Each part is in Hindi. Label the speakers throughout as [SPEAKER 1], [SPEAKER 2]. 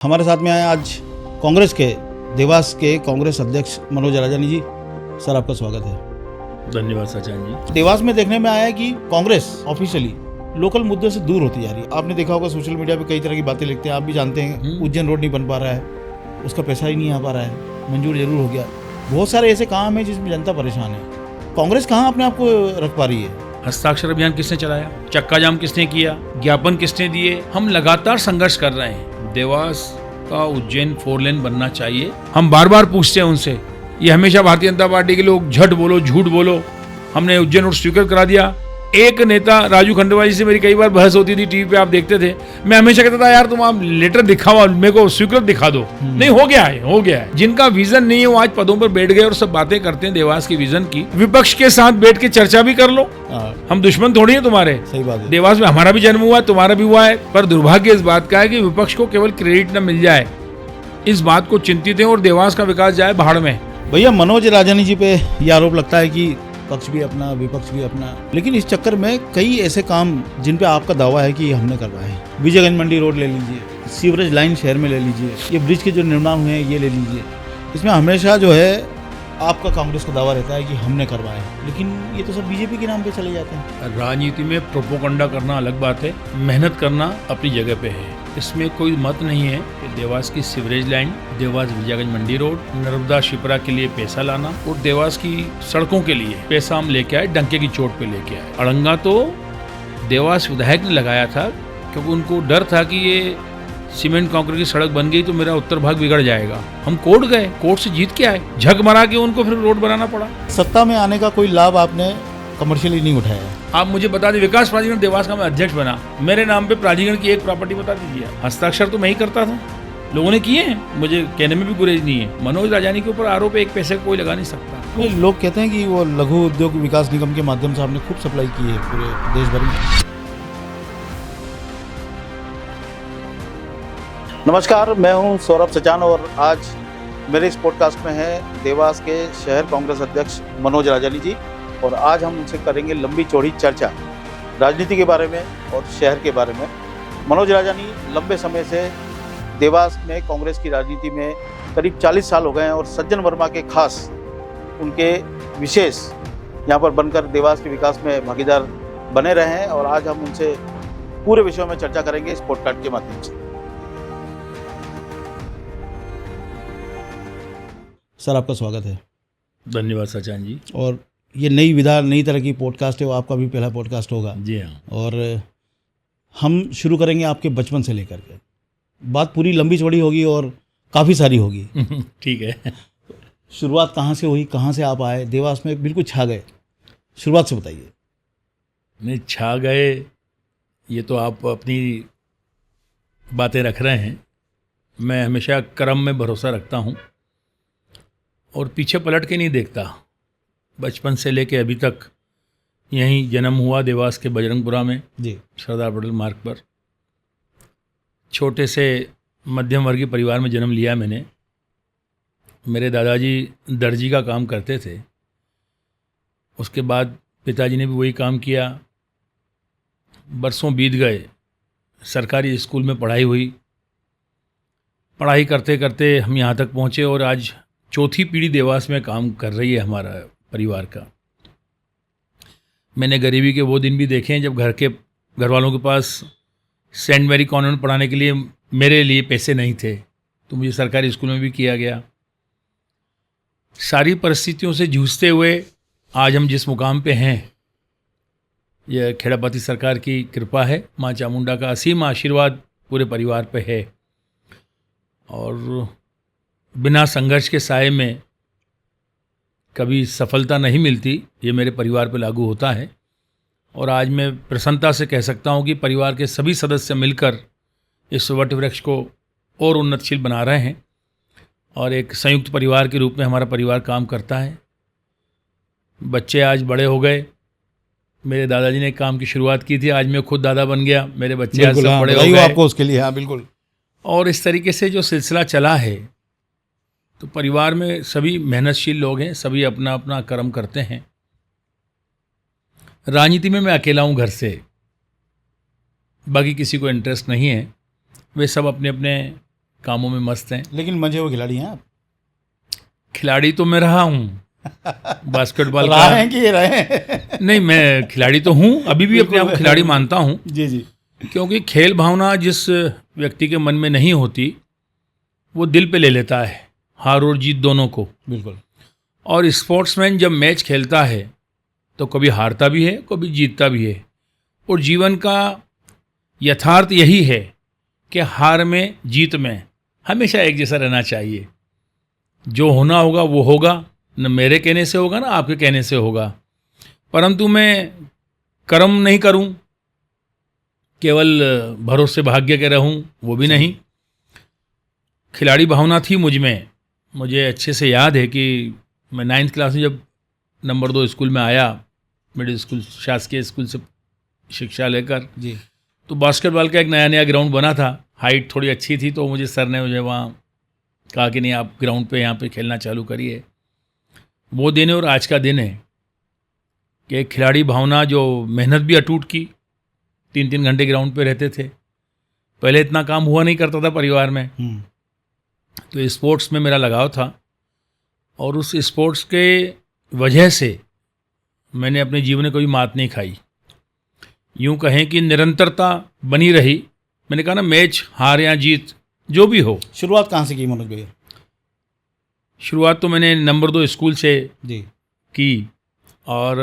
[SPEAKER 1] हमारे साथ में आए आज कांग्रेस के देवास के कांग्रेस अध्यक्ष मनोज राजानी जी। सर, आपका स्वागत है।
[SPEAKER 2] धन्यवाद सचान जी।
[SPEAKER 1] देवास में देखने में आया है कि कांग्रेस ऑफिशियली लोकल मुद्दे से दूर होती जा रही है। आपने देखा होगा सोशल मीडिया पे कई तरह की बातें लिखते हैं, आप भी जानते हैं। उज्जैन रोड नहीं बन पा रहा है, उसका पैसा ही नहीं आ पा रहा है, मंजूर जरूर हो गया। बहुत सारे ऐसे काम है जिसमें जनता परेशान है। कांग्रेस कहाँ अपने आप को रख पा रही है?
[SPEAKER 2] हस्ताक्षर अभियान किसने चलाया, चक्का जाम किसने किया, ज्ञापन किसने दिए? हम लगातार संघर्ष कर रहे हैं। देवास का उज्जैन 4 लेन बनना चाहिए। हम बार बार पूछते हैं उनसे। ये हमेशा भारतीय जनता पार्टी के लोग झट बोलो, झूठ बोलो। हमने उज्जैन रोड स्वीकृत करा दिया। एक नेता राजू खंडेलवाल जी से मेरी कई बार बहस होती थी, टीवी पे आप देखते थे। मैं हमेशा कहता था, यार तुम आप लेटर दिखाओ, मेरे को स्वीकृत दिखा दो। नहीं, हो गया है। जिनका विजन नहीं है वो आज पदों पर बैठ गए और सब बातें करते हैं देवास की विजन की। विपक्ष के साथ बैठ के चर्चा भी कर लो। हम दुश्मन थोड़ी है तुम्हारे।
[SPEAKER 1] सही बात है।
[SPEAKER 2] देवास में हमारा भी जन्म हुआ है, तुम्हारा भी हुआ है, पर दुर्भाग्य इस बात का है कि विपक्ष को केवल क्रेडिट न मिल जाए, इस बात को चिंतित है और देवास का विकास जाए भाड़ में।
[SPEAKER 1] भैया, मनोज राजानी जी पे यह आरोप लगता है कि पक्ष भी अपना विपक्ष भी अपना, लेकिन इस चक्कर में कई ऐसे काम जिन पे आपका दावा है कि हमने करवाए हैं। विजयगंज मंडी रोड ले लीजिए, सीवरेज लाइन शहर में ले लीजिए, ये ब्रिज के जो निर्माण हुए हैं ये ले लीजिए। इसमें हमेशा जो है आपका कांग्रेस का दावा रहता है कि हमने करवाए हैं, लेकिन ये तो सब बीजेपी के नाम पे चले जाते हैं।
[SPEAKER 2] राजनीति में प्रोपोगंडा करना अलग बात है, मेहनत करना अपनी जगह पे है। इसमें कोई मत नहीं है कि देवास की सीवरेज लाइन, देवास विजयगंज मंडी रोड, नर्मदा शिप्रा के लिए पैसा लाना और देवास की सड़कों के लिए पैसा हम लेके आए, डंके की चोट पे लेके आए। अड़ंगा तो देवास विधायक ने लगाया था, क्योंकि उनको डर था कि ये सीमेंट कंक्रीट की सड़क बन गई तो मेरा उत्तर भाग बिगड़ जाएगा। हम कोर्ट गए, कोर्ट से जीत के आए, झक मरा के उनको फिर रोड बनाना पड़ा।
[SPEAKER 1] सत्ता में आने का कोई लाभ आपने कमर्शियली नहीं उठाया है।
[SPEAKER 2] आप मुझे बता दें, विकास प्राधिकरण देवास का मैं अध्यक्ष बना, मेरे नाम पे प्राधिकरण की एक प्रॉपर्टी बता दीजिए। हस्ताक्षर तो मैं ही करता था, लोगों ने किए हैं, मुझे कहने में भी गुरेज नहीं है। मनोज राजानी के ऊपर आरोप एक पैसे का कोई लगा नहीं सकता।
[SPEAKER 1] लोग कहते हैं कि वो लघु उद्योग विकास निगम के माध्यम से आपने खूब सप्लाई की है पूरे देश भर में। नमस्कार, मैं हूं सौरभ सचान और आज मेरे इस पॉडकास्ट में है देवास के शहर कांग्रेस अध्यक्ष मनोज राजानी जी। और आज हम उनसे करेंगे लंबी चौड़ी चर्चा राजनीति के बारे में और शहर के बारे में। मनोज राजानी लंबे समय से देवास में कांग्रेस की राजनीति में करीब 40 साल हो गए हैं और सज्जन वर्मा के खास उनके विशेष यहाँ पर बनकर देवास के विकास में भागीदार बने रहे हैं। और आज हम उनसे पूरे विषयों में चर्चा करेंगे इस पॉडकास्ट के माध्यम से। सर, आपका स्वागत है।
[SPEAKER 2] धन्यवाद सचान जी।
[SPEAKER 1] और ये नई विधा, नई तरह की पॉडकास्ट है, वो आपका भी पहला पॉडकास्ट होगा।
[SPEAKER 2] जी हाँ।
[SPEAKER 1] और हम शुरू करेंगे आपके बचपन से लेकर के। बात पूरी लंबी चौड़ी होगी और काफ़ी सारी होगी।
[SPEAKER 2] ठीक है।
[SPEAKER 1] शुरुआत कहाँ से हुई, कहाँ से आप आए, देवास में बिल्कुल छा गए, शुरुआत से बताइए।
[SPEAKER 2] नहीं, छा गए ये तो आप अपनी बातें रख रहे हैं। मैं हमेशा कर्म में भरोसा रखता हूँ और पीछे पलट के नहीं देखता। बचपन से लेके अभी तक यहीं जन्म हुआ, देवास के बजरंगपुरा में
[SPEAKER 1] जी,
[SPEAKER 2] सरदार पटेल मार्ग पर। छोटे से मध्यम वर्गीय परिवार में जन्म लिया मैंने। मेरे दादाजी दर्जी का काम करते थे, उसके बाद पिताजी ने भी वही काम किया। बरसों बीत गए, सरकारी स्कूल में पढ़ाई हुई। पढ़ाई करते करते हम यहाँ तक पहुँचे और आज चौथी पीढ़ी देवास में काम कर रही है हमारा परिवार का। मैंने गरीबी के वो दिन भी देखे हैं जब घर वालों के पास सेंट मैरी कॉन्वेंट पढ़ाने के लिए मेरे लिए पैसे नहीं थे, तो मुझे सरकारी स्कूल में भी किया गया। सारी परिस्थितियों से जूझते हुए आज हम जिस मुकाम पे हैं, यह खेड़ापति सरकार की कृपा है। माँ चामुंडा का असीम आशीर्वाद पूरे परिवार पे है और बिना संघर्ष के साए में कभी सफलता नहीं मिलती, ये मेरे परिवार पे लागू होता है। और आज मैं प्रसन्नता से कह सकता हूँ कि परिवार के सभी सदस्य मिलकर इस वट वृक्ष को और उन्नतशील बना रहे हैं और एक संयुक्त परिवार के रूप में हमारा परिवार काम करता है। बच्चे आज बड़े हो गए। मेरे दादाजी ने काम की शुरुआत की थी, आज मैं खुद दादा बन गया। मेरे बच्चे आज सब बड़े हो गए
[SPEAKER 1] आपको उसके लिए। हाँ, बिल्कुल।
[SPEAKER 2] और इस तरीके से जो सिलसिला चला है, तो परिवार में सभी मेहनतशील लोग हैं, सभी अपना अपना कर्म करते हैं। राजनीति में मैं अकेला हूँ घर से, बाकी किसी को इंटरेस्ट नहीं है। वे सब अपने अपने कामों में मस्त हैं।
[SPEAKER 1] लेकिन मंझे हुए खिलाड़ी हैं आप।
[SPEAKER 2] खिलाड़ी तो मैं रहा हूँ बास्केटबॉल
[SPEAKER 1] रहा
[SPEAKER 2] का।
[SPEAKER 1] है कि ये रहे हैं?
[SPEAKER 2] नहीं, मैं खिलाड़ी तो हूँ, अभी भी अपने आप को खिलाड़ी मानता हूँ,
[SPEAKER 1] जी जी।
[SPEAKER 2] क्योंकि खेल भावना जिस व्यक्ति के मन में नहीं होती वो दिल पे ले लेता है, हार और जीत दोनों को।
[SPEAKER 1] बिल्कुल।
[SPEAKER 2] और स्पोर्ट्समैन जब मैच खेलता है तो कभी हारता भी है, कभी जीतता भी है। और जीवन का यथार्थ यही है कि हार में जीत में हमेशा एक जैसा रहना चाहिए। जो होना होगा वो होगा, न मेरे कहने से होगा ना आपके कहने से होगा। परंतु मैं कर्म नहीं करूं, केवल भरोसे भाग्य के रहूं, वो भी नहीं। खिलाड़ी भावना थी मुझ में। मुझे अच्छे से याद है कि मैं 9th क्लास में जब नंबर 2 स्कूल में आया, मिडिल स्कूल शासकीय स्कूल से शिक्षा लेकर,
[SPEAKER 1] जी।
[SPEAKER 2] तो बास्केटबॉल का एक नया नया ग्राउंड बना था। हाइट थोड़ी अच्छी थी तो मुझे सर ने मुझे वहाँ कहा कि नहीं, आप ग्राउंड पे यहाँ पे खेलना चालू करिए। वो दिन और आज का दिन है कि एक खिलाड़ी भावना, जो मेहनत भी अटूट की, 3-3 घंटे ग्राउंड पे रहते थे। पहले इतना काम हुआ नहीं करता था परिवार में, तो स्पोर्ट्स में मेरा लगाव था और उस स्पोर्ट्स के वजह से मैंने अपने जीवन में कभी मात नहीं खाई। यूँ कहें कि निरंतरता बनी रही। मैंने कहा ना, मैच हार या जीत जो भी हो।
[SPEAKER 1] शुरुआत कहाँ से की मनोज भैया?
[SPEAKER 2] शुरुआत तो मैंने नंबर 2 स्कूल से
[SPEAKER 1] जी।
[SPEAKER 2] की और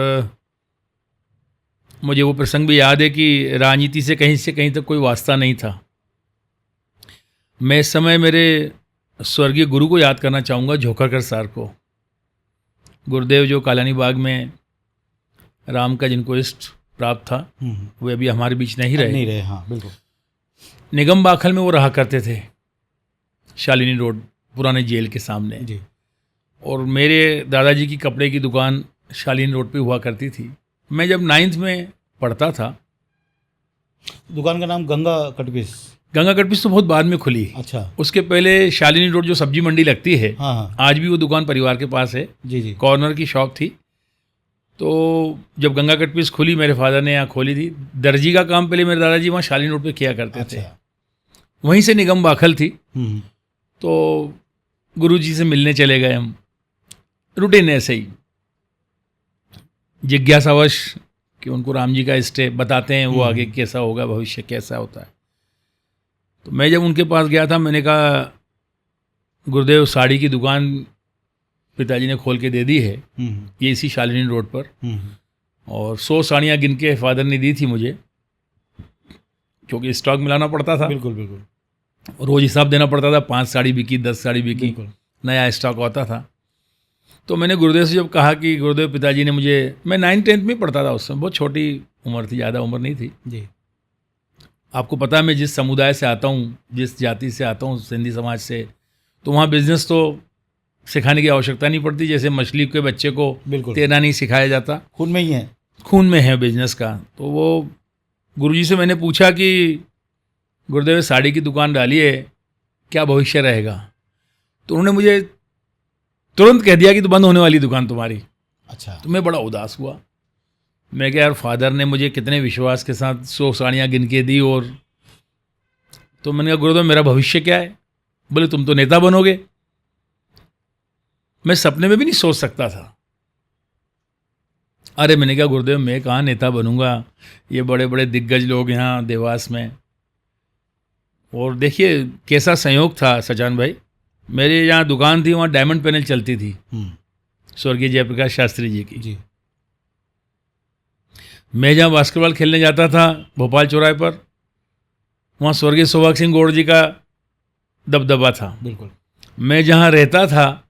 [SPEAKER 2] मुझे वो प्रसंग भी याद है कि राजनीति से कहीं तक कोई वास्ता नहीं था। मैं इस समय मेरे स्वर्गीय गुरु को याद करना चाहूँगा, झोकरकर सर को। गुरुदेव जो कालानी बाग में राम का जिनको इष्ट प्राप्त था, वे अभी हमारे बीच नहीं रहे।
[SPEAKER 1] हाँ बिल्कुल।
[SPEAKER 2] निगम बाखल में वो रहा करते थे, शालिनी रोड, पुराने जेल के सामने
[SPEAKER 1] जी।
[SPEAKER 2] और मेरे दादाजी की कपड़े की दुकान शालिनी रोड पे हुआ करती थी। मैं जब 9th में पढ़ता था।
[SPEAKER 1] दुकान का नाम गंगा कटपीस?
[SPEAKER 2] गंगा कटपीस तो बहुत बाद में खुली।
[SPEAKER 1] अच्छा।
[SPEAKER 2] उसके पहले शालिनी रोड जो सब्जी मंडी लगती है,
[SPEAKER 1] हाँ।
[SPEAKER 2] आज भी वो दुकान परिवार के पास है।
[SPEAKER 1] जी जी।
[SPEAKER 2] कॉर्नर की शॉप थी। तो जब गंगा कटपीस खुली, मेरे फादर ने यहाँ खोली थी। दर्जी का काम पहले मेरे दादाजी वहाँ शालिनी रोड पे किया करते थे। वहीं से निगम बाखल थी। तो गुरुजी से मिलने चले गए हम, रूटीन ऐसे ही, जिज्ञासावश कि उनको राम जी का इष्ट बताते हैं, वो आगे कैसा होगा, भविष्य कैसा होता है। तो मैं जब उनके पास गया था, मैंने कहा, गुरुदेव साड़ी की दुकान पिताजी ने खोल के दे दी है, ये इसी शालिनी रोड पर, और 100 साड़ियाँ गिन के फादर ने दी थी मुझे, क्योंकि स्टॉक मिलाना पड़ता था।
[SPEAKER 1] बिल्कुल बिल्कुल।
[SPEAKER 2] रोज़ हिसाब देना पड़ता था, 5 साड़ी बिकी, 10 साड़ी बिकी, नया स्टॉक होता था। तो मैंने गुरुदेव से जब कहा कि गुरुदेव पिताजी ने मुझे, मैं 9th-10th में पढ़ता था उस समय, बहुत छोटी उम्र थी, ज़्यादा उम्र नहीं थी
[SPEAKER 1] जी।
[SPEAKER 2] आपको पता है मैं जिस समुदाय से आता हूँ, जिस जाति से आता हूँ, सिंधी समाज से, तो वहाँ बिजनेस तो सिखाने की आवश्यकता नहीं पड़ती। जैसे मछली के बच्चे को तैरना नहीं सिखाया जाता,
[SPEAKER 1] खून में ही है,
[SPEAKER 2] खून में है बिजनेस का। तो वो गुरुजी से मैंने पूछा कि गुरुदेव साड़ी की दुकान डाली है, क्या भविष्य रहेगा? तो उन्होंने मुझे तुरंत कह दिया कि तो बंद होने वाली दुकान तुम्हारी।
[SPEAKER 1] अच्छा।
[SPEAKER 2] तो मैं बड़ा उदास हुआ। मैं क्या यार, फादर ने मुझे कितने विश्वास के साथ 100 साड़ियाँ गिन के दी, और तो मैंने कहा गुरुदेव मेरा भविष्य क्या है? बोले तुम तो नेता बनोगे। मैं सपने में भी नहीं सोच सकता था। अरे मैंने कहा गुरुदेव मैं कहाँ नेता बनूंगा, ये बड़े बड़े दिग्गज लोग यहाँ देवास में। और देखिए कैसा संयोग था सचान भाई, मेरे यहाँ दुकान थी, वहाँ डायमंड पैनल चलती थी स्वर्गीय जयप्रकाश शास्त्री जी की।
[SPEAKER 1] जी।
[SPEAKER 2] मैं जहाँ बास्केटबॉल खेलने जाता था भोपाल चौराहे पर, वहाँ स्वर्गीय सौभाग सिंह गौड़ जी का दबदबा था।
[SPEAKER 1] बिल्कुल।
[SPEAKER 2] मैं जहाँ रहता था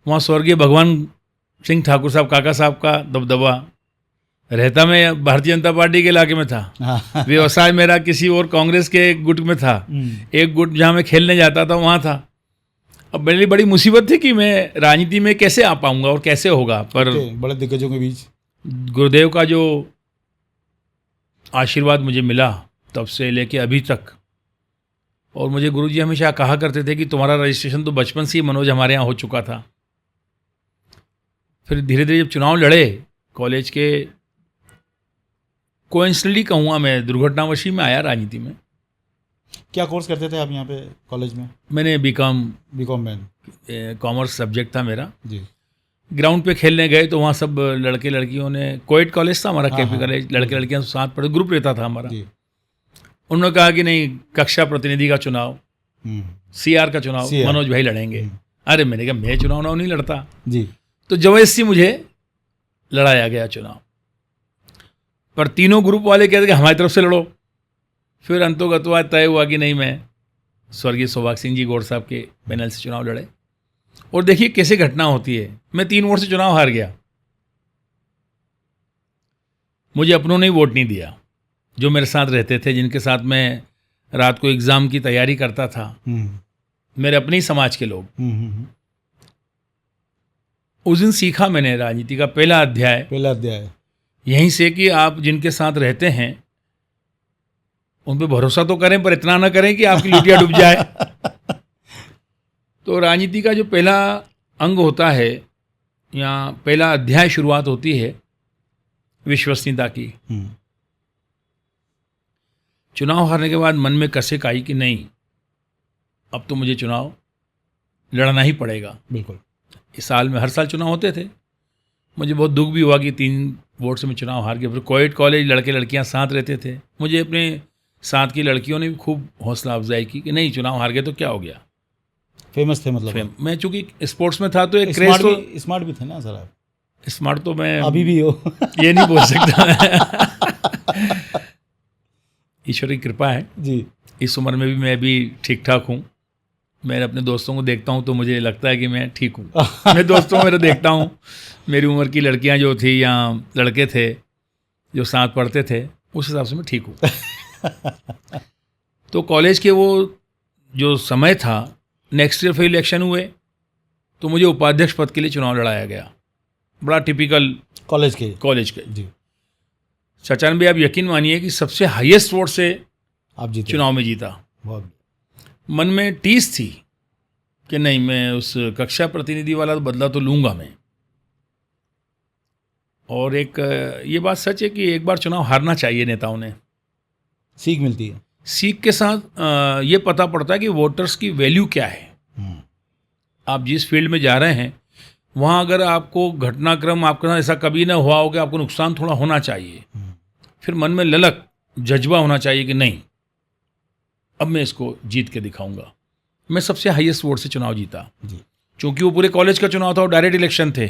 [SPEAKER 2] वहाँ स्वर्गीय भगवान सिंह ठाकुर साहब, काका साहब का दबदबा। रहता मैं भारतीय जनता पार्टी के इलाके में था। व्यवसाय मेरा किसी और कांग्रेस के एक गुट में था। एक गुट जहाँ मैं खेलने जाता था वहाँ था। अब मेरे लिए बड़ी मुसीबत थी कि मैं राजनीति में कैसे आ पाऊँगा और कैसे होगा। पर
[SPEAKER 1] बड़े दिग्गजों के बीच
[SPEAKER 2] गुरुदेव का जो आशीर्वाद मुझे मिला तब से लेके अभी तक, और मुझे गुरुजी हमेशा कहा करते थे कि तुम्हारा रजिस्ट्रेशन तो बचपन से ही मनोज हमारे यहाँ हो चुका था। फिर धीरे धीरे जब चुनाव लड़े कॉलेज के, कोइंसिडेंटली कहूँगा मैं, दुर्घटनावशी में आया राजनीति में।
[SPEAKER 1] क्या कोर्स करते थे आप यहाँ पे कॉलेज में?
[SPEAKER 2] मैंने बीकॉम
[SPEAKER 1] बीकॉम
[SPEAKER 2] कॉमर्स सब्जेक्ट था मेरा।
[SPEAKER 1] जी।
[SPEAKER 2] ग्राउंड पे खेलने गए तो वहाँ सब लड़के लड़कियों ने, कोएड कॉलेज था हमारा,
[SPEAKER 1] हाँ,
[SPEAKER 2] केपी
[SPEAKER 1] हाँ,
[SPEAKER 2] कॉलेज, लड़के लड़कियाँ साथ पढ़े, ग्रुप रहता था हमारा।
[SPEAKER 1] जी।
[SPEAKER 2] उन्होंने कहा कि नहीं, कक्षा प्रतिनिधि का चुनाव, सीआर का चुनाव
[SPEAKER 1] CR
[SPEAKER 2] मनोज भाई लड़ेंगे। अरे मैंने कहा मैं चुनाव नहीं लड़ता।
[SPEAKER 1] जी।
[SPEAKER 2] तो जबरदस्ती मुझे लड़ाया गया चुनाव, पर तीनों ग्रुप वाले कहते कि हमारी तरफ से लड़ो। फिर अंतोगत्वा तय हुआ कि नहीं, मैं स्वर्गीय सौभाग्य सिंह जी गौड़ साहब के पैनल से चुनाव लड़े। और देखिए कैसे घटना होती है, मैं 3 वोट से चुनाव हार गया। मुझे अपनों ने वोट नहीं दिया, जो मेरे साथ रहते थे, जिनके साथ मैं रात को एग्ज़ाम की तैयारी करता था, मेरे अपने ही समाज के लोग। उस दिन सीखा मैंने राजनीति का पहला अध्याय यहीं से कि आप जिनके साथ रहते हैं उन पे भरोसा तो करें, पर इतना ना करें कि आपकी लुटिया डूब जाए। तो राजनीति का जो पहला अंग होता है या पहला अध्याय शुरुआत होती है विश्वसनीयता की। चुनाव हारने के बाद मन में कसक आई कि नहीं, अब तो मुझे चुनाव लड़ना ही पड़ेगा।
[SPEAKER 1] बिल्कुल।
[SPEAKER 2] इस साल में हर साल चुनाव होते थे। मुझे बहुत दुख भी हुआ कि 3 वोट से मैं चुनाव हार गया। फिर कोएड कॉलेज लड़के लड़कियां साथ रहते थे, मुझे अपने साथ की लड़कियों ने भी खूब हौसला अफजाई की कि नहीं, चुनाव हार गए तो क्या हो गया।
[SPEAKER 1] फेमस थे मतलब?
[SPEAKER 2] मैं चूंकि स्पोर्ट्स में था तो एक क्रेज, तो
[SPEAKER 1] स्मार्ट भी थे ना सर आप?
[SPEAKER 2] स्मार्ट तो मैं
[SPEAKER 1] अभी भी हो।
[SPEAKER 2] ये नहीं बोल सकता। ईश्वर की कृपा है
[SPEAKER 1] जी।
[SPEAKER 2] इस उम्र में भी मैं भी ठीक ठाक हूँ। मैं अपने दोस्तों को देखता हूँ तो मुझे लगता है कि मैं ठीक हूँ। मैं दोस्तों को मेरे देखता हूँ, मेरी उम्र की लड़कियाँ जो थी या लड़के थे जो साथ पढ़ते थे, उस हिसाब से मैं ठीक हूँ। तो कॉलेज के वो जो समय था, नेक्स्ट ईयर फिर इलेक्शन हुए तो मुझे उपाध्यक्ष पद के लिए चुनाव लड़ाया गया। बड़ा टिपिकल
[SPEAKER 1] कॉलेज के। जी।
[SPEAKER 2] सचान भाई, आप यकीन मानिए कि सबसे हाईएस्ट वोट से
[SPEAKER 1] आप जीते,
[SPEAKER 2] चुनाव में जीता।
[SPEAKER 1] बहुत। मन
[SPEAKER 2] मन में टीस थी कि नहीं, मैं उस कक्षा प्रतिनिधि वाला बदला तो लूँगा मैं। और एक ये बात सच है कि एक बार चुनाव हारना चाहिए नेताओं ने,
[SPEAKER 1] सीख मिलती है।
[SPEAKER 2] सीख के साथ ये पता पड़ता है कि वोटर्स की वैल्यू क्या है। आप जिस फील्ड में जा रहे हैं वहाँ अगर आपको घटनाक्रम आपके साथ ऐसा कभी ना हुआ हो कि आपको नुकसान थोड़ा होना चाहिए, फिर मन में ललक जज्बा होना चाहिए कि नहीं, अब मैं इसको जीत के दिखाऊंगा। मैं सबसे हाईएस्ट वोट से चुनाव जीता
[SPEAKER 1] जी।
[SPEAKER 2] चूँकि वो पूरे कॉलेज का चुनाव था और डायरेक्ट इलेक्शन थे।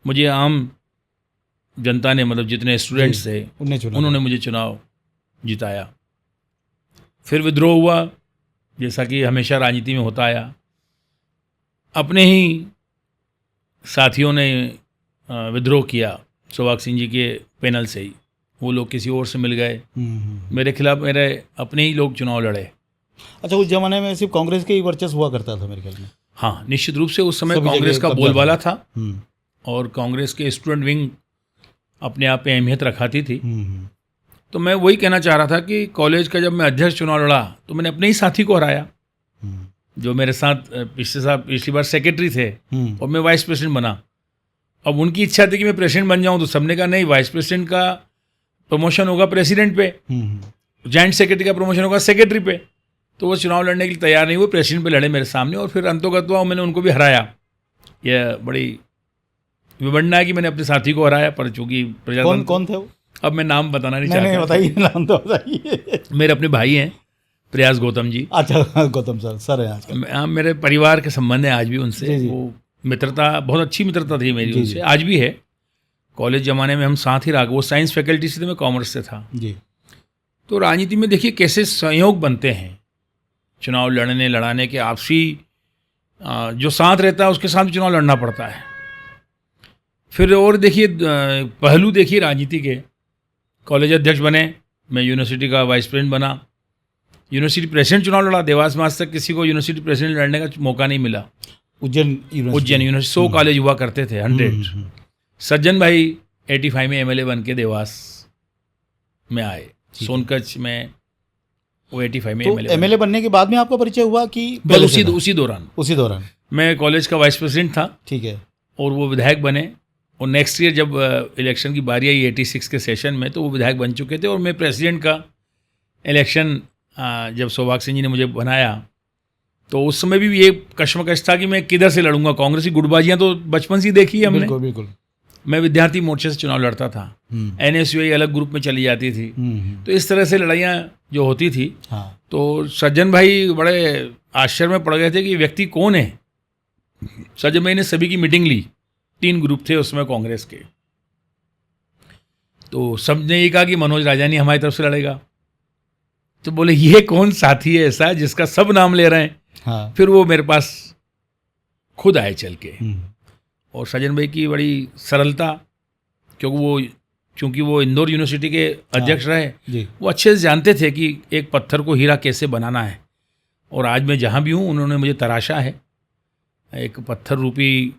[SPEAKER 2] मुझे आम जनता ने, मतलब जितने स्टूडेंट्स थे उन्होंने मुझे चुनाव जिताया। फिर विद्रोह हुआ, जैसा कि हमेशा राजनीति में होता आया। अपने ही साथियों ने विद्रोह किया, सौभाग्य सिंह जी के पैनल से ही। वो लोग किसी और से मिल गए, मेरे खिलाफ मेरे अपने ही लोग चुनाव लड़े।
[SPEAKER 1] अच्छा, उस जमाने में सिर्फ कांग्रेस के ही वर्चस्व हुआ करता था मेरे ख्याल में?
[SPEAKER 2] हाँ, निश्चित रूप से उस समय कांग्रेस का बोलबाला था और कांग्रेस के स्टूडेंट विंग अपने आप में अहमियत रखाती थी। तो मैं वही कहना चाह रहा था कि कॉलेज का जब मैं अध्यक्ष चुनाव लड़ा तो मैंने अपने ही साथी को हराया, जो मेरे साथ पिछली बार सेक्रेटरी थे और मैं वाइस प्रेसिडेंट बना। अब उनकी इच्छा थी कि मैं प्रेसिडेंट बन जाऊं, तो सबने कहा नहीं, वाइस प्रेसिडेंट का प्रमोशन होगा प्रेसिडेंट पे, जॉइंट सेक्रेटरी का प्रमोशन होगा सेक्रेटरी पे। तो वो चुनाव लड़ने के लिए तैयार नहीं हुए, प्रेसिडेंट पे लड़े मेरे सामने और फिर अंतोगत्वा मैंने उनको भी हराया। यह बड़ी विडंबना है कि मैंने अपने साथी को हराया, पर चूंकि प्रजातंत्र। कौन थे वो? अब मैं नाम बताना नहीं चाहता।
[SPEAKER 1] बताइए, नाम तो बताइए।
[SPEAKER 2] मेरे अपने भाई हैं, प्रयास गौतम जी।
[SPEAKER 1] अच्छा, गौतम सर हैं आजकल।
[SPEAKER 2] मेरे परिवार के संबंध है आज भी उनसे। वो मित्रता, बहुत अच्छी मित्रता थी मेरी उनसे, आज भी है। कॉलेज ज़माने में हम साथ ही रहा। वो साइंस फैकल्टी से थे, मैं कॉमर्स से था
[SPEAKER 1] जी।
[SPEAKER 2] तो राजनीति में देखिए कैसे संयोग बनते हैं, चुनाव लड़ाने के आपसी जो साथ रहता है उसके साथ भी चुनाव लड़ना पड़ता है। फिर और देखिए पहलू देखिए राजनीति के, कॉलेज अध्यक्ष बने, मैं यूनिवर्सिटी का वाइस प्रेसिडेंट बना, यूनिवर्सिटी प्रेसिडेंट चुनाव लड़ा। देवास में आज तक किसी को यूनिवर्सिटी प्रेसिडेंट लड़ने का मौका नहीं मिला। उज्जैन यूनिवर्सिटी 100 कॉलेज हुआ करते थे, 100। सज्जन भाई 85 में एमएलए बन के देवास में आए, सोनकच्छ में वो 85 में
[SPEAKER 1] एमएलए बनने के बाद में आपका परिचय हुआ कि
[SPEAKER 2] उसी दौरान
[SPEAKER 1] मैं
[SPEAKER 2] कॉलेज का वाइस प्रेसिडेंट था।
[SPEAKER 1] ठीक है।
[SPEAKER 2] और वो विधायक बने और नेक्स्ट ईयर जब इलेक्शन की बारी आई 86 के सेशन में, तो वो विधायक बन चुके थे और मैं प्रेसिडेंट का इलेक्शन जब सौभाग्य सिंह जी ने मुझे बनाया तो उस समय भी ये कश्मकश था कि मैं किधर से लड़ूंगा। कांग्रेस की गुटबाजियां तो बचपन से ही देखी है हमने।
[SPEAKER 3] बिल्कुल बिल्कुल।
[SPEAKER 2] मैं विद्यार्थी मोर्चे से चुनाव लड़ता था, एनएसयूआई अलग ग्रुप में चली जाती थी, तो इस तरह से लड़ाइयाँ जो होती थी।
[SPEAKER 3] हाँ।
[SPEAKER 2] तो सज्जन भाई बड़े आश्चर्य में पड़ गए थे कि ये व्यक्ति कौन है। सज्जन भाई ने सभी की मीटिंग ली, 3 ग्रुप थे उसमें कांग्रेस के, तो सब ने ये कहा कि मनोज राजानी हमारी तरफ से लड़ेगा। तो बोले ये कौन साथी है ऐसा जिसका सब नाम ले रहे हैं।
[SPEAKER 3] हाँ।
[SPEAKER 2] फिर वो मेरे पास खुद आए चल के, और सज्जन भाई की बड़ी सरलता, क्योंकि वो इंदौर यूनिवर्सिटी के अध्यक्ष रहे, वो अच्छे से जानते थे कि एक पत्थर को हीरा कैसे बनाना है। और आज मैं जहाँ भी हूँ उन्होंने मुझे तराशा है, एक पत्थर रूपी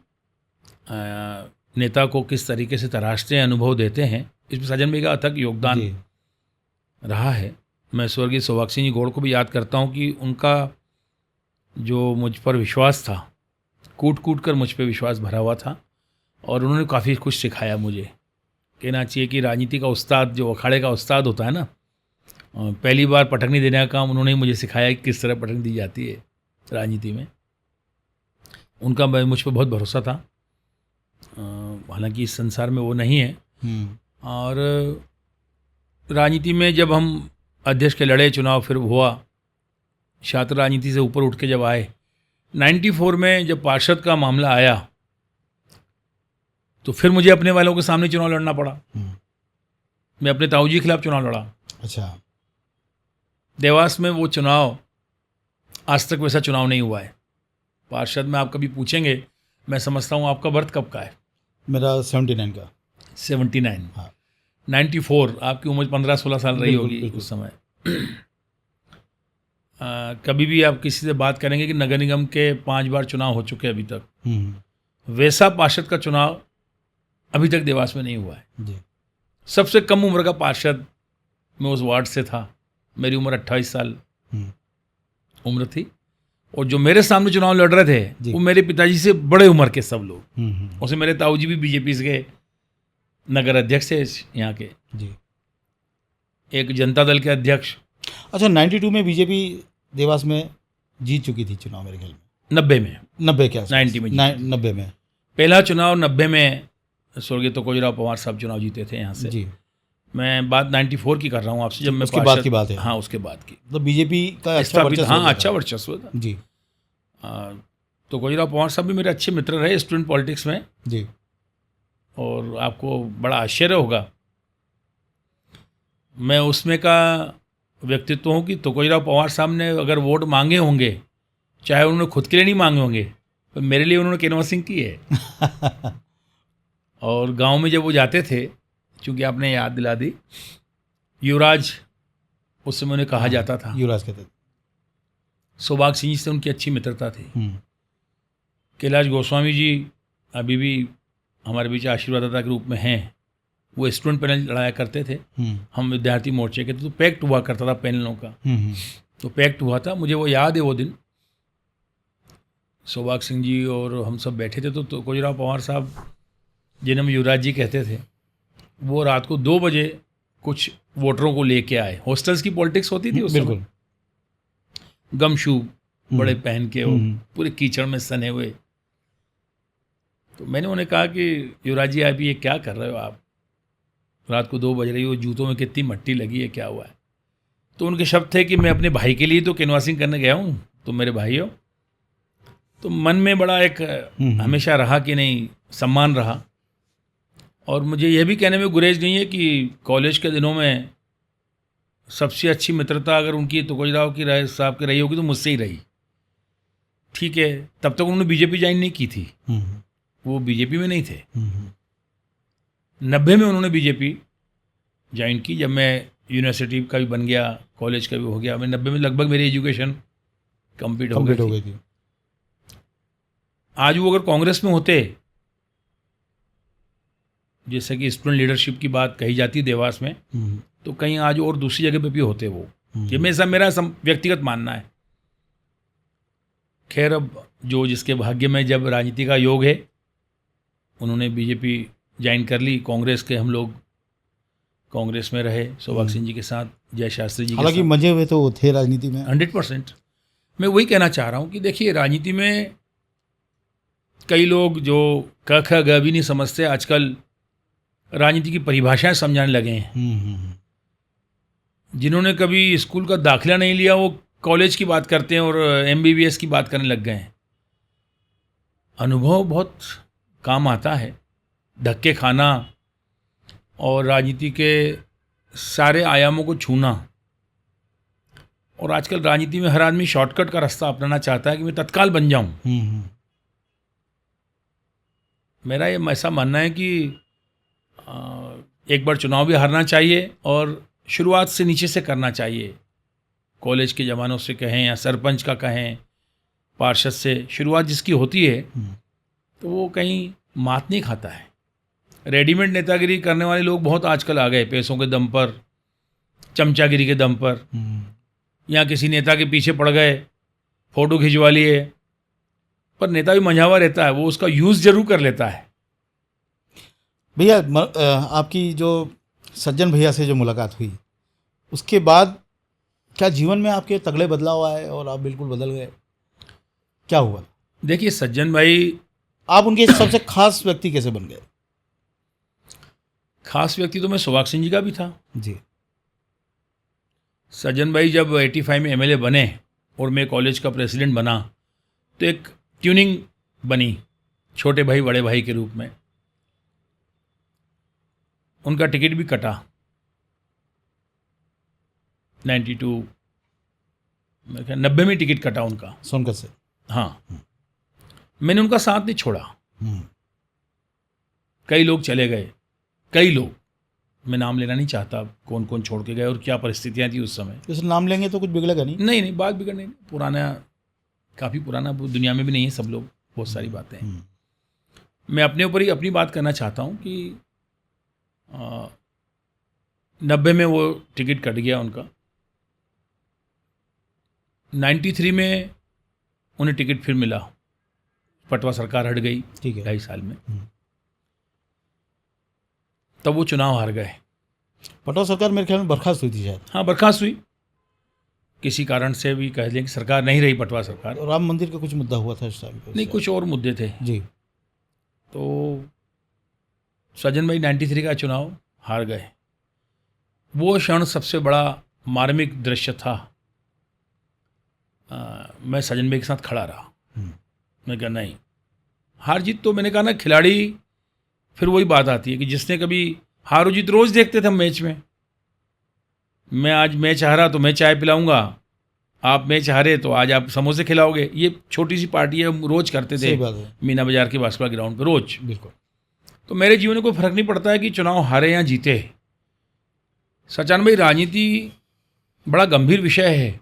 [SPEAKER 2] नेता को किस तरीके से तराशते हैं, अनुभव देते हैं, इसमें सज्जन भाई का अथक योगदान रहा है। मैं स्वर्गीय सौभाग्य सिंह जी गौड़ को भी याद करता हूँ कि उनका जो मुझ पर विश्वास था, कूट कूट कर मुझ पर विश्वास भरा हुआ था, और उन्होंने काफ़ी कुछ सिखाया मुझे। कहना चाहिए कि राजनीति का उस्ताद, जो अखाड़े का उस्ताद होता है ना, पहली बार पटकनी देने का काम उन्होंने ही मुझे सिखाया कि किस तरह पटकनी दी जाती है राजनीति में। उनका मुझ पर बहुत भरोसा था, हालांकि इस संसार में वो नहीं है। और राजनीति में जब हम अध्यक्ष के लड़े, चुनाव फिर हुआ, छात्र राजनीति से ऊपर उठ के जब आए, 94 में जब पार्षद का मामला आया तो फिर मुझे अपने वालों के सामने चुनाव लड़ना पड़ा। मैं अपने ताऊ जी के खिलाफ चुनाव लड़ा।
[SPEAKER 3] अच्छा।
[SPEAKER 2] देवास में वो चुनाव, आज तक वैसा चुनाव नहीं हुआ है। पार्षद में आप कभी पूछेंगे, मैं समझता हूँ आपका बर्थ कब का है?
[SPEAKER 3] मेरा 79 का।
[SPEAKER 2] 79।
[SPEAKER 3] हाँ।
[SPEAKER 2] 94, आपकी उम्र 15-16 साल रही होगी उस समय। कभी भी आप किसी से बात करेंगे कि नगर निगम के 5 बार चुनाव हो चुके अभी तक, वैसा पार्षद का चुनाव अभी तक देवास में नहीं हुआ है।
[SPEAKER 3] जी।
[SPEAKER 2] सबसे कम उम्र का पार्षद मैं उस वार्ड से था। मेरी उम्र 28 साल उम्र थी, और जो मेरे सामने चुनाव लड़ रहे थे वो मेरे पिताजी से बड़े उम्र के सब लोग। उसमें मेरे ताऊ जी भी बीजेपी के नगर अध्यक्ष थे यहाँ के,
[SPEAKER 3] जी,
[SPEAKER 2] एक जनता दल के अध्यक्ष।
[SPEAKER 3] अच्छा, 92 में बीजेपी देवास में जीत चुकी थी चुनाव मेरे ख्याल में।
[SPEAKER 2] 90 में,
[SPEAKER 3] 90 क्या
[SPEAKER 2] 90 में,
[SPEAKER 3] 90 में
[SPEAKER 2] पहला चुनाव 90 में स्वर्गीय तुकोजीराव पवार साहब चुनाव जीते थे यहाँ से।
[SPEAKER 3] जी।
[SPEAKER 2] मैं बात 94 की कर रहा हूँ आपसे, जब मैं
[SPEAKER 3] उसके बाद की बात है।
[SPEAKER 2] हाँ, उसके बाद की।
[SPEAKER 3] तो बीजेपी का अच्छा वर्चस्व।
[SPEAKER 2] हाँ, अच्छा वर्चस्व था
[SPEAKER 3] जी।
[SPEAKER 2] तुकोजीराव पवार साहब भी मेरे अच्छे मित्र रहे स्टूडेंट पॉलिटिक्स में।
[SPEAKER 3] जी।
[SPEAKER 2] और आपको बड़ा आश्चर्य होगा, मैं उसमें का व्यक्तित्व हूँ कि तुकोजीराव पवार साहब ने अगर वोट मांगे होंगे, चाहे उन्होंने खुद के लिए नहीं मांगे होंगे, तो मेरे लिए उन्होंने कैनवासिंग की है। और गांव में जब वो जाते थे, चूँकि आपने याद दिला दी, युवराज उस समय उन्हें कहा जाता था,
[SPEAKER 3] युवराज कहते थे।
[SPEAKER 2] सौभाग्य सिंह जी से उनकी अच्छी मित्रता थी। कैलाश गोस्वामी जी अभी भी हमारे बीच आशीर्वाददाता के रूप में हैं। वो स्टूडेंट पैनल लड़ाया करते थे, हम विद्यार्थी मोर्चे के थे, तो पैक्ट हुआ करता था पैनलों का। तो पैक्ट हुआ था, मुझे वो याद है। वो दिन सौभाग्य सिंह जी और हम सब बैठे थे, तो तुकोजीराव पवार साहब, जिन्हें हम युवराज जी कहते थे, वो रात को 2 बजे कुछ वोटरों को लेके आए। हॉस्टल्स की पॉलिटिक्स होती थी उस समय, गमशू बड़े पहन के, वो पूरे कीचड़ में सने हुए। तो मैंने उन्हें कहा कि युवराज जी, आप ये क्या कर रहे हो? आप रात को 2 बज रही हो, जूतों में कितनी मट्टी लगी है, क्या हुआ है? तो उनके शब्द थे कि मैं अपने भाई के लिए तो कैनवासिंग करने गया हूँ, तो मेरे भाई हो। तो मन में बड़ा एक हमेशा रहा कि नहीं, सम्मान रहा। और मुझे यह भी कहने में गुरेज नहीं है कि कॉलेज के दिनों में सबसे अच्छी मित्रता अगर उनकी तुकोजीराव की साहब की रही होगी तो मुझसे ही रही। ठीक है, तब तक उन्होंने बीजेपी ज्वाइन नहीं की थी, वो बीजेपी में नहीं थे। 90 में उन्होंने बीजेपी ज्वाइन की, जब मैं यूनिवर्सिटी का भी बन गया, कॉलेज का भी हो गया। मैं 90 में लगभग मेरी एजुकेशन कंप्लीट हो गई थी। आज वो अगर कांग्रेस में होते, जैसे कि स्टूडेंट लीडरशिप की बात कही जाती है देवास में, तो कहीं आज और दूसरी जगह पे भी होते वो। ये मेरा व्यक्तिगत मानना है। खैर, अब जो जिसके भाग्य में जब राजनीति का योग है, उन्होंने बीजेपी ज्वाइन कर ली। कांग्रेस के हम लोग कांग्रेस में रहे सौभाग्य सिंह जी के साथ, जय शास्त्री जी के
[SPEAKER 3] हालांकि
[SPEAKER 2] साथ।
[SPEAKER 3] मजे हुए तो वो थे राजनीति में।
[SPEAKER 2] 100%। मैं वही कहना चाह रहा हूँ कि देखिए, राजनीति में कई लोग जो क ख ग भी नहीं समझते, आजकल राजनीति की परिभाषाएं समझाने लगे हैं। जिन्होंने कभी स्कूल का दाखिला नहीं लिया वो कॉलेज की बात करते हैं और MBBS की बात करने लग गए हैं। अनुभव बहुत काम आता है, धक्के खाना और राजनीति के सारे आयामों को छूना। और आजकल राजनीति में हर आदमी शॉर्टकट का रास्ता अपनाना चाहता है कि मैं तत्काल बन जाऊं। मेरा ये ऐसा मानना है कि एक बार चुनाव भी हारना चाहिए और शुरुआत से नीचे से करना चाहिए। कॉलेज के ज़मानों से कहें या सरपंच का कहें, पार्षद से शुरुआत जिसकी होती है तो वो कहीं मात नहीं खाता है। रेडीमेड नेतागिरी करने वाले लोग बहुत आजकल आ गए, पैसों के दम पर, चमचागिरी के दम पर, या किसी नेता के पीछे पड़ गए, फ़ोटो खिंचवा लिए। पर नेता भी मंझावा रहता है, वो उसका यूज़ जरूर कर लेता है।
[SPEAKER 3] भैया आपकी जो सज्जन भैया से जो मुलाकात हुई उसके बाद क्या जीवन में आपके तगड़े बदलाव आए और आप बिल्कुल बदल गए? क्या हुआ?
[SPEAKER 2] देखिए सज्जन भाई,
[SPEAKER 3] आप उनके सबसे खास व्यक्ति कैसे बन गए?
[SPEAKER 2] खास व्यक्ति तो मैं सौभाग्य सिंह जी का भी था
[SPEAKER 3] जी।
[SPEAKER 2] सज्जन भाई जब 85 में MLA बने और मैं कॉलेज का प्रेसिडेंट बना तो एक ट्यूनिंग बनी छोटे भाई बड़े भाई के रूप में। उनका टिकट भी कटा 92 मेरे ख्याल 90 में टिकट कटा उनका,
[SPEAKER 3] सोनकर से।
[SPEAKER 2] हाँ। मैंने उनका साथ नहीं छोड़ा। कई लोग चले गए, कई लोग, मैं नाम लेना नहीं चाहता कौन कौन छोड़ के गए और क्या परिस्थितियां थी उस समय।
[SPEAKER 3] जैसे नाम लेंगे तो कुछ बिगड़ेगा नहीं?
[SPEAKER 2] नहीं, बात बिगड़ने नहीं, पुराना, काफ़ी पुराना दुनिया में भी नहीं है सब लोग, बहुत सारी बातें हैं। मैं अपने ऊपर ही अपनी बात करना चाहता हूँ कि 90 में वो टिकट कट गया उनका। 93 में उन्हें टिकट फिर मिला, पटवा सरकार हट गई,
[SPEAKER 3] ठीक है,
[SPEAKER 2] 2.5 साल में। तब वो चुनाव हार गए।
[SPEAKER 3] पटवा सरकार मेरे ख्याल में बर्खास्त हुई थी शायद।
[SPEAKER 2] हाँ, बर्खास्त हुई, किसी कारण से भी कह लें कि सरकार नहीं रही पटवा सरकार।
[SPEAKER 3] राम मंदिर का कुछ मुद्दा हुआ था इस टाइम पे?
[SPEAKER 2] नहीं, कुछ और मुद्दे थे
[SPEAKER 3] जी।
[SPEAKER 2] तो सज्जन भाई 93 का चुनाव हार गए। वो क्षण सबसे बड़ा मार्मिक दृश्य था। मैं सज्जन भाई के साथ खड़ा रहा। मैं कहा नहीं, हार जीत तो मैंने कहा ना, खिलाड़ी फिर वही बात आती है कि जिसने कभी हार जीत रोज़ देखते थे हम मैच में। मैं आज मैच हारा तो मैं चाय पिलाऊंगा, आप मैच हारे तो आज आप समोसे खिलाओगे। ये छोटी सी पार्टी है, हम रोज़ करते थे मीना बाजार के बास्केटबॉल ग्राउंड पर रोज़।
[SPEAKER 3] बिल्कुल।
[SPEAKER 2] तो मेरे जीवन में कोई फर्क नहीं पड़ता है कि चुनाव हारे या जीते। सचान भाई, राजनीति बड़ा गंभीर विषय है।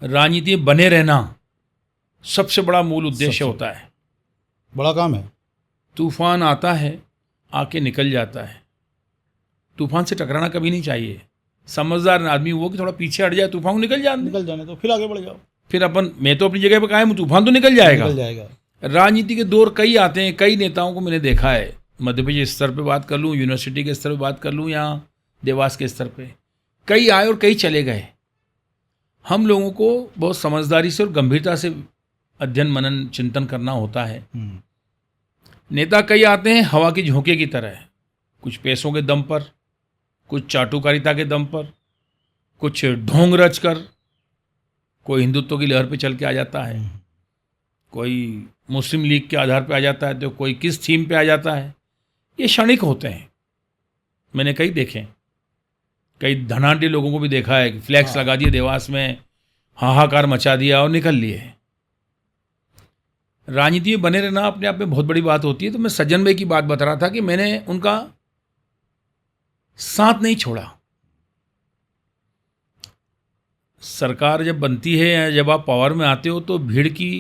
[SPEAKER 2] राजनीति में बने रहना सबसे बड़ा मूल उद्देश्य होता है।
[SPEAKER 3] बड़ा काम है।
[SPEAKER 2] तूफान आता है, आके निकल जाता है। तूफान से टकराना कभी नहीं चाहिए। समझदार आदमी वो कि थोड़ा पीछे हट जाए, तूफान निकल
[SPEAKER 3] जाने तो फिर आगे बढ़ जाओ।
[SPEAKER 2] फिर मैं तो अपनी जगह पर कायम हूं, तूफान तो निकल जाएगा। राजनीति के दौर कई आते हैं, कई नेताओं को मैंने देखा है। मध्य प्रदेश स्तर पे बात कर लूँ, यूनिवर्सिटी के स्तर पे बात कर लूँ, या देवास के स्तर पे, कई आए और कई चले गए। हम लोगों को बहुत समझदारी से और गंभीरता से अध्ययन मनन चिंतन करना होता है। नेता कई आते हैं हवा की झोंके की तरह, कुछ पैसों के दम पर, कुछ चाटुकारिता के दम पर, कुछ ढोंग रच कर। कोई हिंदुत्व की लहर पे चल के आ जाता है, कोई मुस्लिम लीग के आधार पे आ जाता है, तो कोई किस थीम पे आ जाता है। ये क्षणिक होते हैं, मैंने कई देखे। कई धनाढ़ लोगों को भी देखा है कि फ्लैक्स लगा दिए देवास में, हाहाकार मचा दिया और निकल लिए। राजनीति में बने रहना अपने आप में बहुत बड़ी बात होती है। तो मैं सज्जन भाई की बात बता रहा था कि मैंने उनका साथ नहीं छोड़ा। सरकार जब बनती है या जब आप पावर में आते हो तो भीड़ की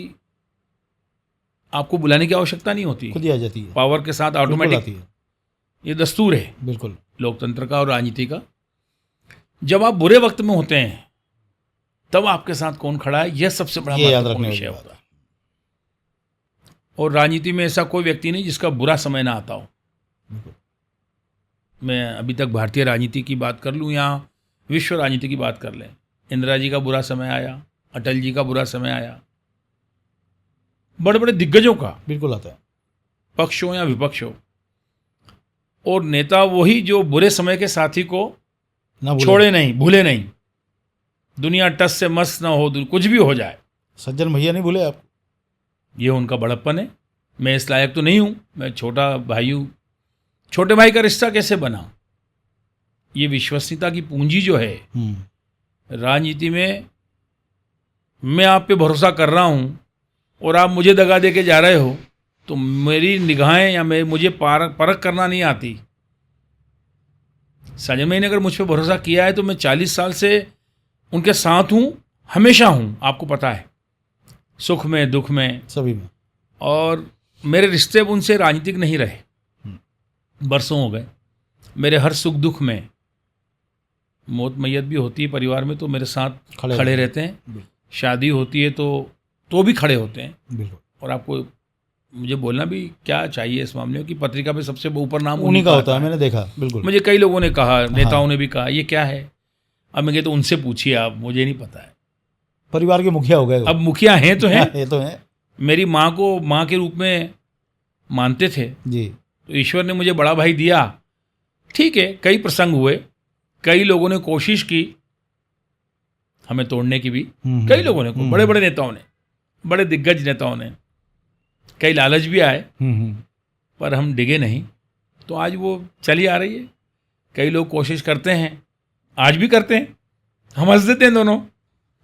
[SPEAKER 2] आपको बुलाने की आवश्यकता नहीं होती,
[SPEAKER 3] खुद ही आ जाती है,
[SPEAKER 2] पावर के साथ ऑटोमेटिक आती है। ये दस्तूर है
[SPEAKER 3] बिल्कुल
[SPEAKER 2] लोकतंत्र का और राजनीति का। जब आप बुरे वक्त में होते हैं तब आपके साथ कौन खड़ा है, यह सबसे बड़ा महत्वपूर्ण विषय होता है। और राजनीति में ऐसा कोई व्यक्ति नहीं जिसका बुरा समय ना आता हो। मैं अभी तक भारतीय राजनीति की बात कर लूँ या विश्व राजनीति की बात कर लें, इंदिरा जी का बुरा समय आया, अटल जी का बुरा समय आया, बड़े बड़े दिग्गजों का,
[SPEAKER 3] बिल्कुल आता है।
[SPEAKER 2] पक्ष हो या विपक्ष हो, और नेता वही जो बुरे समय के साथी को
[SPEAKER 3] ना भूले।
[SPEAKER 2] छोड़े नहीं, भूले नहीं, दुनिया टस से मस ना हो, कुछ भी हो जाए,
[SPEAKER 3] सज्जन भैया नहीं भूले आप।
[SPEAKER 2] ये उनका बड़प्पन है। मैं इस लायक तो नहीं हूँ, मैं छोटा भाई हूँ। छोटे भाई का रिश्ता कैसे बना? ये विश्वसनीयता की पूंजी जो है राजनीति में, मैं आप पे भरोसा कर रहा हूँ और आप मुझे दगा दे के जा रहे हो, तो मेरी निगाहें या मुझे परख करना नहीं आती। सजन भाई ने अगर मुझ पे भरोसा किया है तो मैं 40 साल से उनके साथ हूँ, हमेशा हूँ, आपको पता है, सुख में दुख में
[SPEAKER 3] सभी में।
[SPEAKER 2] और मेरे रिश्ते अब उनसे राजनीतिक नहीं रहे, बरसों हो गए। मेरे हर सुख दुख में, मौत मैयत भी होती है परिवार में तो मेरे साथ खड़े रहते हैं, शादी होती है तो भी खड़े होते हैं।
[SPEAKER 3] बिल्कुल।
[SPEAKER 2] और आपको मुझे बोलना भी क्या चाहिए इस मामले में कि पत्रिका पे सबसे ऊपर नाम
[SPEAKER 3] उन्हीं का होता है, मैंने देखा। बिल्कुल।
[SPEAKER 2] मुझे कई लोगों ने कहा, नेताओं ने भी कहा ये क्या है। अब मैं कहता तो उनसे पूछिए आप, मुझे नहीं पता है।
[SPEAKER 3] परिवार के मुखिया हो गए वो।
[SPEAKER 2] अब मुखिया हैं तो हैं।
[SPEAKER 3] ये तो है।
[SPEAKER 2] मेरी माँ को माँ के रूप में मानते थे
[SPEAKER 3] जी।
[SPEAKER 2] तो ईश्वर ने मुझे बड़ा भाई दिया, ठीक है। कई प्रसंग हुए, कई लोगों ने कोशिश की हमें तोड़ने की भी, कई लोगों ने, बड़े बड़े नेताओं ने, बड़े दिग्गज नेताओं ने, कई लालच भी आए, पर हम डिगे नहीं। तो आज वो चली आ रही है। कई लोग कोशिश करते हैं, आज भी करते हैं, हम हंस देते हैं दोनों।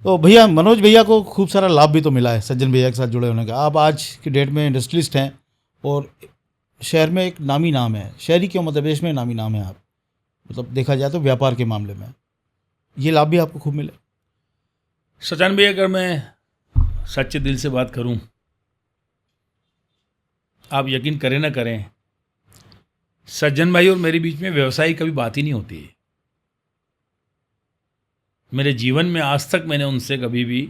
[SPEAKER 3] तो भैया, मनोज भैया को खूब सारा लाभ भी तो मिला है सज्जन भैया के साथ जुड़े होने का। आप आज की डेट में इंडस्ट्रियलिस्ट हैं और शहर में एक नामी नाम है, शहरी क्यों मध्य प्रदेश में नामी नाम है आप, मतलब देखा जाए तो व्यापार के मामले में ये लाभ भी आपको खूब मिले।
[SPEAKER 2] सचान भैया, अगर मैं सच्चे दिल से बात करूं, आप यकीन करें ना करें, सज्जन भाई और मेरे बीच में व्यवसाय कभी बात ही नहीं होती है। मेरे जीवन में आज तक मैंने उनसे कभी भी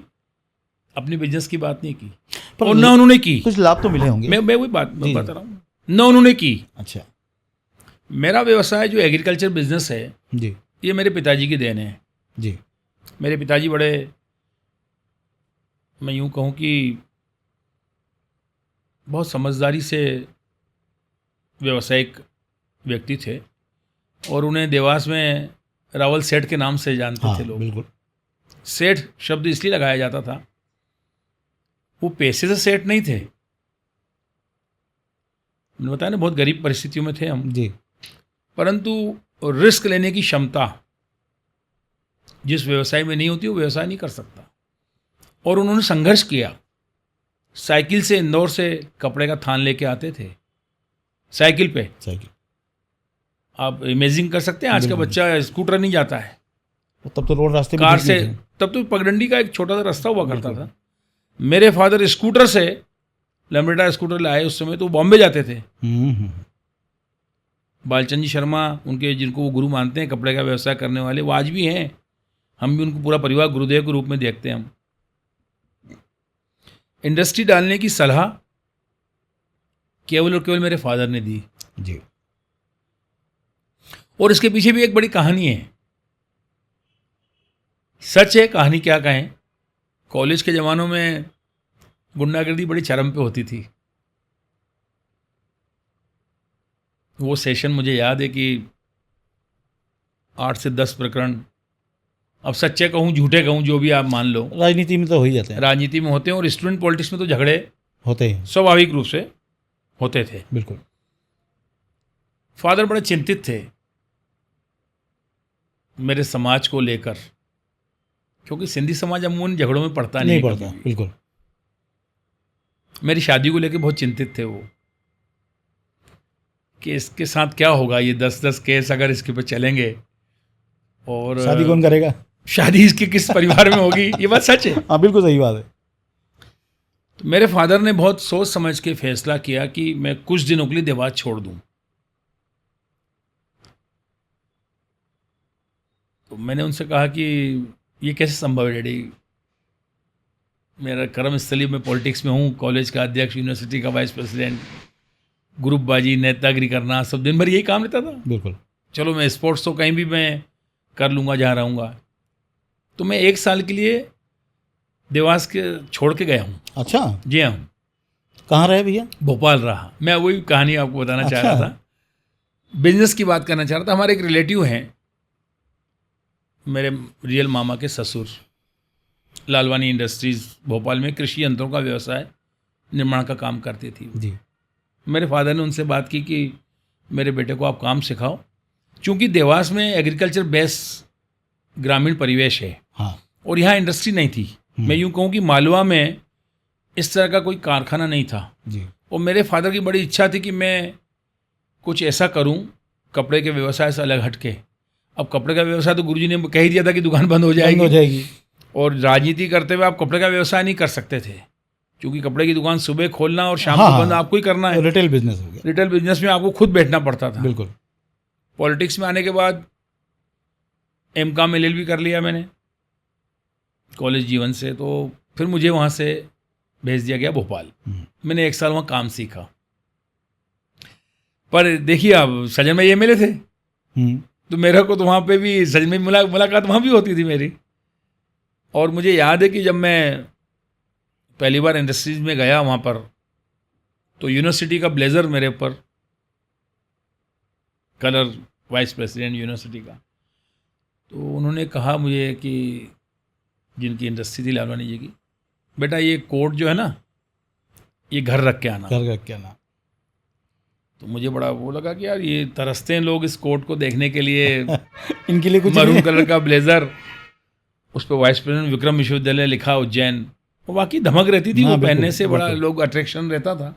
[SPEAKER 2] अपनी बिजनेस की बात नहीं की, और ना उन्होंने की।
[SPEAKER 3] कुछ लाभ तो मिले होंगे।
[SPEAKER 2] मैं वही बात बता रहा हूँ, ना उन्होंने की।
[SPEAKER 3] अच्छा।
[SPEAKER 2] मेरा व्यवसाय जो एग्रीकल्चर बिजनेस है
[SPEAKER 3] जी,
[SPEAKER 2] ये मेरे पिताजी की देन है।
[SPEAKER 3] जी।
[SPEAKER 2] मेरे पिताजी बड़े, मैं यूँ कहूँ कि बहुत समझदारी से व्यावसायिक व्यक्ति थे, और उन्हें देवास में रावल सेठ के नाम से जानते थे लोग।
[SPEAKER 3] बिल्कुल।
[SPEAKER 2] सेठ शब्द इसलिए लगाया जाता था, वो पैसे से सेठ नहीं थे। मैंने बताया ना, बहुत गरीब परिस्थितियों में थे हम
[SPEAKER 3] जी।
[SPEAKER 2] परंतु रिस्क लेने की क्षमता जिस व्यवसाय में नहीं होती वो व्यवसाय नहीं कर सकता। और उन्होंने संघर्ष किया। साइकिल से इंदौर से कपड़े का थान लेके आते थे, साइकिल पे।
[SPEAKER 3] साइकिल
[SPEAKER 2] आप इमेजिन कर सकते हैं, आज का बच्चा स्कूटर नहीं जाता है,
[SPEAKER 3] तब तो रोड रास्ते में
[SPEAKER 2] कार
[SPEAKER 3] ठीक
[SPEAKER 2] से।
[SPEAKER 3] नहीं थे।
[SPEAKER 2] तब तो पगडंडी का एक छोटा सा रास्ता हुआ करता था। मेरे फादर स्कूटर से, लैम्ब्रेटा स्कूटर लाए उस समय, तो बॉम्बे जाते थे। बालचंद जी शर्मा, उनके जिनको वो गुरु मानते हैं कपड़े का व्यवसाय करने वाले, वो आज भी हैं। हम भी उनको पूरा परिवार गुरुदेव के रूप में देखते हैं। हम इंडस्ट्री डालने की सलाह केवल और केवल मेरे फादर ने दी
[SPEAKER 3] जी।
[SPEAKER 2] और इसके पीछे भी एक बड़ी कहानी है। सच है, कहानी क्या कहें। कॉलेज के ज़मानों में गुंडागर्दी बड़ी चरम पे होती थी। वो सेशन मुझे याद है कि 8 से 10 प्रकरण, अब सच्चे कहूँ झूठे कहूँ जो भी आप मान लो,
[SPEAKER 3] राजनीति में तो हो ही जाते हैं,
[SPEAKER 2] राजनीति में होते हैं। और स्टूडेंट पॉलिटिक्स में तो झगड़े
[SPEAKER 3] होते हैं,
[SPEAKER 2] स्वाभाविक रूप से होते थे।
[SPEAKER 3] बिल्कुल।
[SPEAKER 2] फादर बड़े चिंतित थे मेरे समाज को लेकर, क्योंकि सिंधी समाज अमूमन झगड़ों में पड़ता नहीं
[SPEAKER 3] पड़ता, बिल्कुल।
[SPEAKER 2] मेरी शादी को लेकर बहुत चिंतित थे वो, कि इसके साथ क्या होगा, ये 10-10 केस अगर इसके पे चलेंगे, और
[SPEAKER 3] शादी कौन करेगा,
[SPEAKER 2] शादी इसके किस परिवार में होगी। ये बात सच है।
[SPEAKER 3] हाँ, बिल्कुल सही बात है।
[SPEAKER 2] तो मेरे फादर ने बहुत सोच समझ के फैसला किया कि मैं कुछ दिनों के लिए देवास छोड़ दूं। तो मैंने उनसे कहा कि ये कैसे संभव है डैडी, मेरा कर्मस्थली में पॉलिटिक्स में हूँ, कॉलेज का अध्यक्ष, यूनिवर्सिटी का वाइस प्रेसिडेंट, ग्रुपबाजी, नेतागिरी करना, सब दिन भर यही काम रहता था।
[SPEAKER 3] बिल्कुल।
[SPEAKER 2] चलो मैं स्पोर्ट्स तो कहीं भी मैं कर लूँगा जहाँ रहूँगा। तो मैं 1 साल के लिए देवास के छोड़ के गया हूँ।
[SPEAKER 3] अच्छा,
[SPEAKER 2] जी हाँ,
[SPEAKER 3] कहाँ रहे भैया?
[SPEAKER 2] भोपाल रहा। मैं वही कहानी आपको बताना चाह रहा
[SPEAKER 3] अच्छा।
[SPEAKER 2] था, बिजनेस की बात करना चाह रहा था। हमारे एक रिलेटिव हैं, मेरे रियल मामा के ससुर, लालवानी इंडस्ट्रीज़ भोपाल में कृषि यंत्रों का व्यवसाय निर्माण का काम करती थी।
[SPEAKER 3] जी।
[SPEAKER 2] मेरे फादर ने उनसे बात की कि मेरे बेटे को आप काम सिखाओ, क्योंकि देवास में एग्रीकल्चर बेस्ड ग्रामीण परिवेश है
[SPEAKER 3] हाँ।
[SPEAKER 2] और यहाँ इंडस्ट्री नहीं थी। मैं यूँ कहूँ कि मालवा में इस तरह का कोई कारखाना नहीं था।
[SPEAKER 3] जी।
[SPEAKER 2] और मेरे फादर की बड़ी इच्छा थी कि मैं कुछ ऐसा करूं कपड़े के व्यवसाय से अलग हटके। अब कपड़े का व्यवसाय तो गुरुजी ने कह ही दिया था कि दुकान बंद हो जाएगी। और राजनीति करते हुए आप कपड़े का व्यवसाय नहीं कर सकते थे, क्योंकि कपड़े की दुकान सुबह खोलना और शाम को बंद आपको ही करना है।
[SPEAKER 3] रिटेल बिजनेस हो गया।
[SPEAKER 2] रिटेल बिजनेस में आपको खुद बैठना पड़ता था।
[SPEAKER 3] बिल्कुल।
[SPEAKER 2] पॉलिटिक्स में आने के बाद M.Com LLB कर लिया मैंने कॉलेज जीवन से, तो फिर मुझे वहाँ से भेज दिया गया भोपाल। मैंने 1 साल वहाँ काम सीखा। पर देखिए, अब सजन में ये मिले थे, तो मेरे को तो वहाँ पे भी सजन में मुलाकात वहाँ भी होती थी मेरी। और मुझे याद है कि जब मैं पहली बार इंडस्ट्रीज में गया वहाँ पर, तो यूनिवर्सिटी का ब्लेज़र मेरे ऊपर, कलर वाइस प्रेसिडेंट यूनिवर्सिटी का, तो उन्होंने कहा मुझे कि जिनकी इंडस्ट्री थी लालवानी जी की, बेटा ये कोट जो है ना, ये घर रख के आना।
[SPEAKER 3] घर रख के आना।
[SPEAKER 2] तो मुझे बड़ा वो लगा कि यार ये तरसते हैं लोग इस कोट को देखने के लिए।
[SPEAKER 3] इनके लिए कुछ
[SPEAKER 2] मरून कलर का ब्लेजर, उस पर वाइस प्रेसिडेंट विक्रम विश्वविद्यालय लिखा, उज्जैन। वो वाकई धमक रहती थी, वो पहनने से बड़ा लोग अट्रैक्शन रहता था।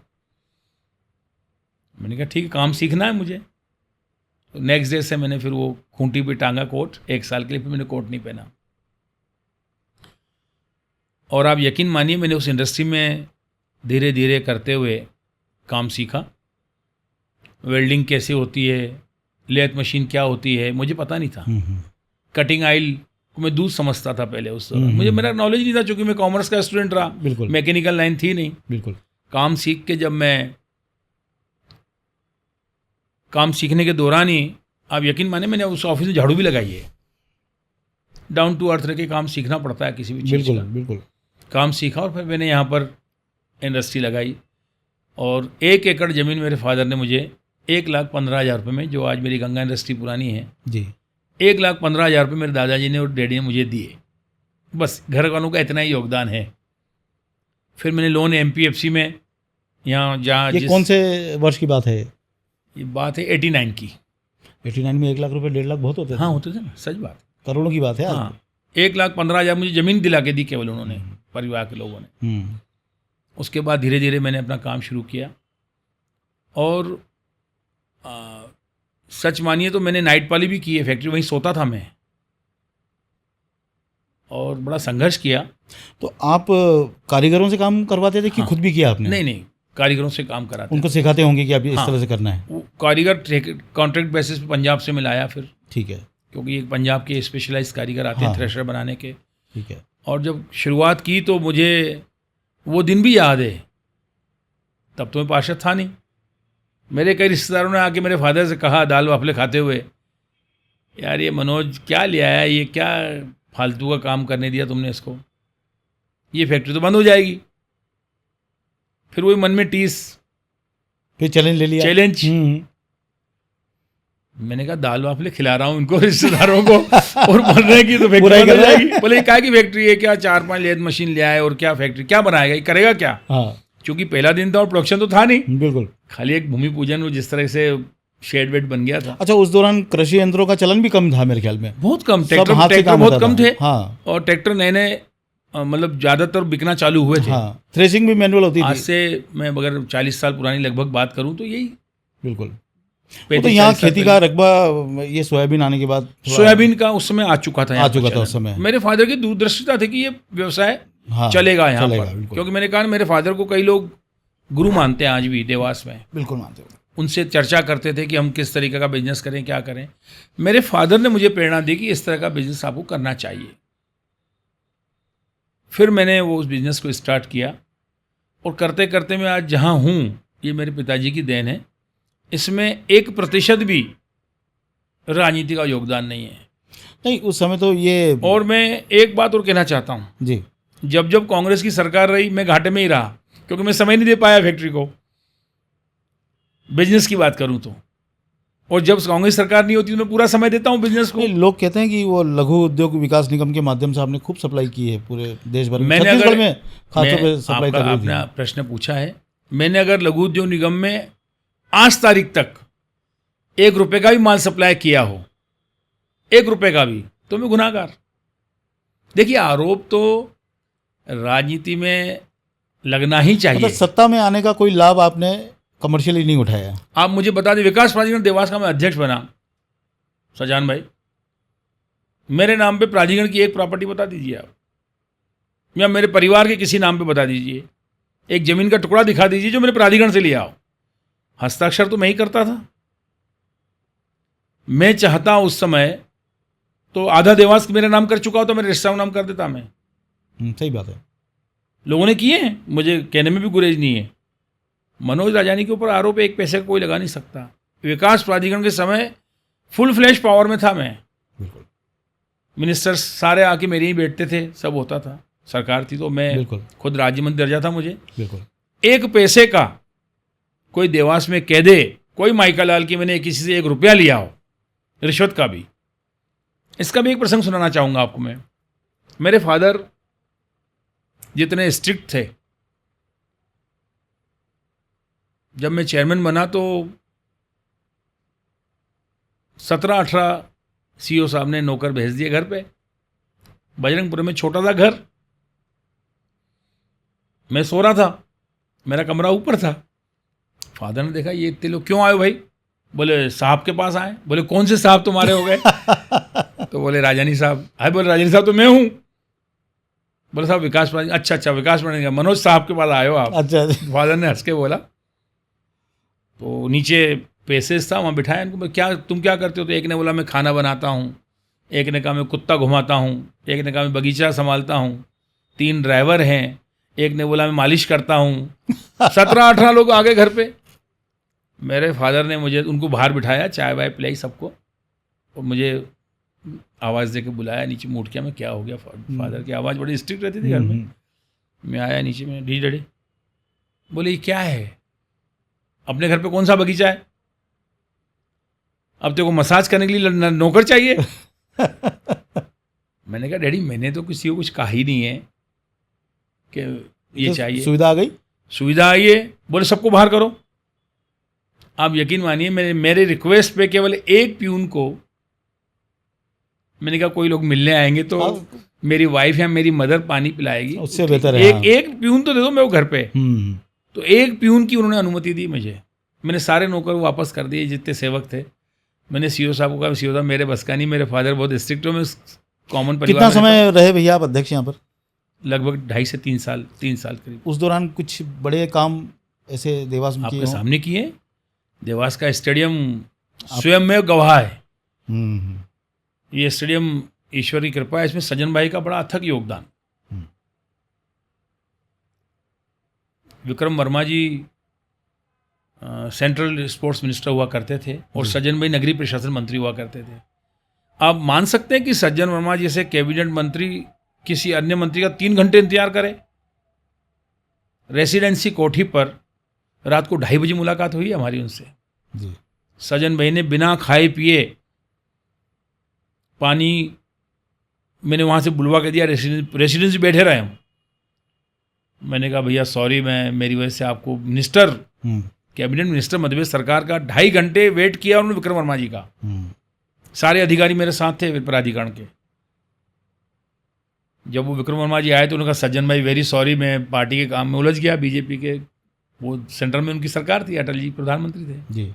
[SPEAKER 2] मैंने कहा ठीक है, काम सीखना है मुझे। तो नेक्स्ट डे से मैंने फिर वो खूंटी पे टांगा कोट 1 साल के लिए, फिर मैंने कोट नहीं पहना। और आप यकीन मानिए, मैंने उस इंडस्ट्री में धीरे धीरे करते हुए काम सीखा। वेल्डिंग कैसे होती है, लेथ मशीन क्या होती है, मुझे पता नहीं था। कटिंग आइल को मैं दूर समझता था पहले उस दौरान, मुझे मेरा नॉलेज नहीं था, क्योंकि मैं कॉमर्स का स्टूडेंट रहा।
[SPEAKER 3] बिल्कुल।
[SPEAKER 2] मैकेनिकल लाइन थी नहीं।
[SPEAKER 3] बिल्कुल।
[SPEAKER 2] काम सीख के, जब मैं काम सीखने के दौरान ही, आप यकीन माने, मैंने उस ऑफिस में झाड़ू भी लगाई है। डाउन टू अर्थ रह के काम सीखना पड़ता है किसी भी चीज़ का।
[SPEAKER 3] बिल्कुल।
[SPEAKER 2] काम सीखा और फिर मैंने यहाँ पर इंडस्ट्री लगाई। और 1 एकड़ ज़मीन मेरे फादर ने मुझे 1,15,000 रुपये में, जो आज मेरी गंगा इंडस्ट्री पुरानी है
[SPEAKER 3] जी,
[SPEAKER 2] 1,15,000 रुपये मेरे दादाजी ने और डैडी ने मुझे दिए। बस घर वालों का इतना ही योगदान है। फिर मैंने लोन MPFC में, यहाँ जहाँ
[SPEAKER 3] ये कौन से वर्ष की बात है?
[SPEAKER 2] ये बात है 89 की।
[SPEAKER 3] 89 में 1 लाख रुपए, 1.5 लाख बहुत होते थे।
[SPEAKER 2] हाँ होते थे ना, सच बात।
[SPEAKER 3] करोड़ों की बात है।
[SPEAKER 2] हाँ, 1,15,000 मुझे ज़मीन दिला के दी केवल उन्होंने, परिवार के लोगों ने। उसके बाद धीरे धीरे मैंने अपना काम शुरू किया। और सच मानिए तो मैंने नाइट पाली भी की है फैक्ट्री, वहीं सोता था मैं, और बड़ा संघर्ष किया।
[SPEAKER 3] तो आप कारीगरों से काम करवाते थे कि खुद भी किया आपने?
[SPEAKER 2] नहीं, कारीगरों से काम कराते।
[SPEAKER 3] उनको सिखाते होंगे कि आप इस तरह से करना है।
[SPEAKER 2] वो कारीगर कॉन्ट्रैक्ट बेसिस पे पंजाब से मिलाया फिर।
[SPEAKER 3] ठीक है।
[SPEAKER 2] क्योंकि एक पंजाब के स्पेशलाइज्ड कारीगर आते हैं थ्रेशर बनाने के।
[SPEAKER 3] ठीक है।
[SPEAKER 2] और जब शुरुआत की तो मुझे वो दिन भी याद है। तब तो मैं पार्षद था नहीं। मेरे कई रिश्तेदारों ने आके मेरे फादर से कहा दाल वाफले खाते हुए, यार ये मनोज क्या ले आया, ये क्या फालतू का काम करने दिया तुमने इसको, ये फैक्ट्री तो बंद हो जाएगी। फिर वही मन में टीस,
[SPEAKER 3] फिर चैलेंज ले लिया।
[SPEAKER 2] चैलेंज। मैंने कहा दाल वाफले खिला रहा हूँ इनको, रिश्तेदारों को, और बोल रहे हैं कि तो फैक्ट्री बंद हो जाएगी। बोले क्या की फैक्ट्री है, क्या 4-5 लेथ मशीन ले आए और क्या फैक्ट्री क्या बनाएगा, ये करेगा क्या?
[SPEAKER 3] हाँ,
[SPEAKER 2] क्योंकि पहला दिन था और प्रोडक्शन तो था नहीं।
[SPEAKER 3] बिल्कुल।
[SPEAKER 2] खाली एक भूमि पूजन, वो जिस तरह से शेड वेड बन गया था।
[SPEAKER 3] अच्छा, उस दौरान कृषि यंत्रों का चलन भी कम था मेरे ख्याल में।
[SPEAKER 2] बहुत कम, ट्रैक्टर बहुत कम थे।
[SPEAKER 3] हाँ।
[SPEAKER 2] और ट्रैक्टर नए नए मतलब ज़्यादातर बिकना चालू हुए थे।
[SPEAKER 3] हाँ, थ्रेसिंग भी मैनुअल होती थी।
[SPEAKER 2] आज से मैं अगर 40 साल पुरानी लगभग बात करूं तो यही।
[SPEAKER 3] बिल्कुल। तो यहाँ खेती का रकबा, ये सोयाबीन आने के बाद,
[SPEAKER 2] सोयाबीन का उस समय आ चुका था
[SPEAKER 3] उस समय।
[SPEAKER 2] मेरे फादर की दूरदर्शिता थी कि ये व्यवसाय चलेगा यहाँ पर। क्योंकि मैंने कहा मेरे फादर को कई लोग गुरु मानते हैं आज भी देवास में।
[SPEAKER 3] बिल्कुल मानते हैं। उनसे
[SPEAKER 2] चर्चा करते थे कि हम किस तरीके का बिजनेस करें, क्या करें। मेरे फादर ने मुझे प्रेरणा दी कि इस तरह का बिजनेस आपको करना चाहिए। फिर मैंने वो उस बिज़नेस को स्टार्ट किया और करते करते मैं आज जहाँ हूँ, ये मेरे पिताजी की देन है। इसमें 1% भी राजनीति का योगदान नहीं है।
[SPEAKER 3] नहीं, उस समय तो ये
[SPEAKER 2] और मैं एक बात और कहना चाहता हूँ,
[SPEAKER 3] जी
[SPEAKER 2] जब जब कांग्रेस की सरकार रही मैं घाटे में ही रहा, क्योंकि मैं समय नहीं दे पाया फैक्ट्री को, बिजनेस की बात करूँ तो। और जब कांग्रेस सरकार नहीं होती तो मैं पूरा समय देता हूँ बिजनेस को।
[SPEAKER 3] नहीं, लोग कहते हैं कि वो लघु उद्योग विकास निगम के माध्यम से आपने खूब सप्लाई की है पूरे देश भर में,
[SPEAKER 2] मैंने
[SPEAKER 3] छत्तीसगढ़
[SPEAKER 2] अगर
[SPEAKER 3] में खासतौर पे सप्लाई
[SPEAKER 2] आपका
[SPEAKER 3] तगड़ी
[SPEAKER 2] आपने
[SPEAKER 3] थी।
[SPEAKER 2] प्रश्न पूछा है, मैंने अगर लघु उद्योग निगम में आज तारीख तक 1 रुपए का भी माल सप्लाई किया हो, 1 रुपए का भी, तो मैं गुनाहगार। देखिए, आरोप तो राजनीति में लगना ही चाहिए।
[SPEAKER 3] मतलब सत्ता में आने का कोई लाभ आपने कमर्शियली नहीं उठाया।
[SPEAKER 2] आप मुझे बता दें, विकास प्राधिकरण देवास का मैं अध्यक्ष बना, सजान भाई, मेरे नाम पे प्राधिकरण की एक प्रॉपर्टी बता दीजिए आप, या मेरे परिवार के किसी नाम पे बता दीजिए, एक जमीन का टुकड़ा दिखा दीजिए जो मेरे प्राधिकरण से लिया हो। हस्ताक्षर तो मैं ही करता था। मैं चाहता उस समय तो आधा देवास मेरे नाम कर चुका हो तो मेरे रजिस्ट्रार नाम कर देता मैं।
[SPEAKER 3] सही बात है।
[SPEAKER 2] लोगों ने किए हैं, मुझे कहने में भी गुरेज नहीं है। मनोज राजानी के ऊपर आरोप एक पैसे का कोई लगा नहीं सकता। विकास प्राधिकरण के समय फुल फ्लैश पावर में था मैं,
[SPEAKER 3] बिल्कुल
[SPEAKER 2] मिनिस्टर्स सारे आके मेरे ही बैठते थे, सब होता था, सरकार थी तो मैं
[SPEAKER 3] बिल्कुल
[SPEAKER 2] खुद राज्य मंत्री दर्जा था मुझे।
[SPEAKER 3] बिल्कुल।
[SPEAKER 2] एक पैसे का कोई देवास में कह दे, कोई माइका लाल की मैंने किसी से 1 रुपया लिया हो, रिश्वत का भी। इसका भी एक प्रसंग सुनाना चाहूँगा आपको मैं। मेरे फादर जितने स्ट्रिक्ट थे, जब मैं चेयरमैन बना तो 17-18 सीओ साहब ने नौकर भेज दिए घर पे। बजरंगपुर में छोटा सा घर, मैं सो रहा था, मेरा कमरा ऊपर था। फादर ने देखा ये इतने लोग क्यों आए भाई? बोले साहब के पास आए। बोले कौन से साहब तुम्हारे हो गए? तो बोले राजानी साहब आए। बोले राजानी साहब तो मैं हूँ। बोले साहब विकास प्राधिकरण। अच्छा विकास प्राधिकरण, मनोज साहब के पास आए हो आप?
[SPEAKER 3] अच्छा।
[SPEAKER 2] फादर ने हंस के बोला। तो नीचे पेसेस था, वहाँ बिठाया इनको। क्या तुम क्या करते हो? तो एक ने बोला मैं खाना बनाता हूँ, एक ने कहा मैं कुत्ता घुमाता हूँ, एक ने कहा मैं बगीचा संभालता हूँ, 3 ड्राइवर हैं, एक ने बोला मैं मालिश करता हूँ। 17-18 लोग आ गए घर पे। मेरे फादर ने मुझे उनको बाहर बिठाया, चाय वाय पिलाई सबको, और मुझे आवाज़ दे के बुलाया नीचे। मैं उठ गया, मैं क्या हो गया? फादर की आवाज़ बड़ी स्ट्रिक्ट रहती थी घर में। मैं आया नीचे में, डी डे। बोले ये क्या है? अपने घर पे कौन सा बगीचा है? अब तेरे को मसाज करने के लिए नौकर चाहिए? मैंने कहा डैडी मैंने तो किसी को कुछ कहा ही नहीं है कि ये
[SPEAKER 3] तो
[SPEAKER 2] चाहिए।
[SPEAKER 3] सुविधा आ गई?
[SPEAKER 2] सुविधा आई है। बोले सबको बाहर करो। आप यकीन मानिए मेरे रिक्वेस्ट पे केवल एक प्यून को, मैंने कहा कोई लोग मिलने आएंगे तो मेरी वाइफ या मेरी मदर पानी पिलाएगी,
[SPEAKER 3] उससे बेहतर है।
[SPEAKER 2] एक प्यून तो दे दो मेरे को घर पे। तो एक प्यून की उन्होंने अनुमति दी मुझे। मैंने सारे नौकर वापस कर दिए जितने सेवक थे। मैंने सीओ साहब को कहा सीओ साहब मेरे बस का नहीं, मेरे फादर बहुत स्ट्रिक्ट हो, मैं कॉमन परिवार।
[SPEAKER 3] कितना समय रहे भैया आप अध्यक्ष यहाँ पर?
[SPEAKER 2] लगभग 2.5 से 3 साल करीब।
[SPEAKER 3] उस दौरान कुछ बड़े काम ऐसे देवास में किए
[SPEAKER 2] आपके
[SPEAKER 3] हों?
[SPEAKER 2] सामने किए। देवास का स्टेडियम स्वयं में गवाह है। ये स्टेडियम ईश्वर की कृपा है, इसमें सज्जन भाई का बड़ा अथक योगदान। विक्रम वर्मा जी सेंट्रल स्पोर्ट्स मिनिस्टर हुआ करते थे और सज्जन भाई नगरीय प्रशासन मंत्री हुआ करते थे। आप मान सकते हैं कि सज्जन वर्मा जैसे कैबिनेट मंत्री किसी अन्य मंत्री का 3 घंटे इंतजार करे? रेसिडेंसी कोठी पर रात को 2:30 बजे मुलाकात हुई हमारी उनसे।
[SPEAKER 3] जी।
[SPEAKER 2] सज्जन भाई ने बिना खाए पिए पानी मैंने वहाँ से बुलवा के दिया, रेसिडेंसी बैठे रहे हम। मैंने कहा भैया सॉरी, मैं मेरी वजह से आपको minister cabinet minister Madhya Pradesh सरकार का 2.5 घंटे वेट किया उन्होंने विक्रम वर्मा जी का। सारे अधिकारी मेरे साथ थे प्राधिकरण के। जब वो विक्रम वर्मा जी आए तो उन्होंने कहा सज्जन भाई वेरी सॉरी, मैं पार्टी के काम में उलझ गया। बीजेपी के वो सेंटर में उनकी सरकार थी, अटल जी प्रधानमंत्री थे
[SPEAKER 3] जी।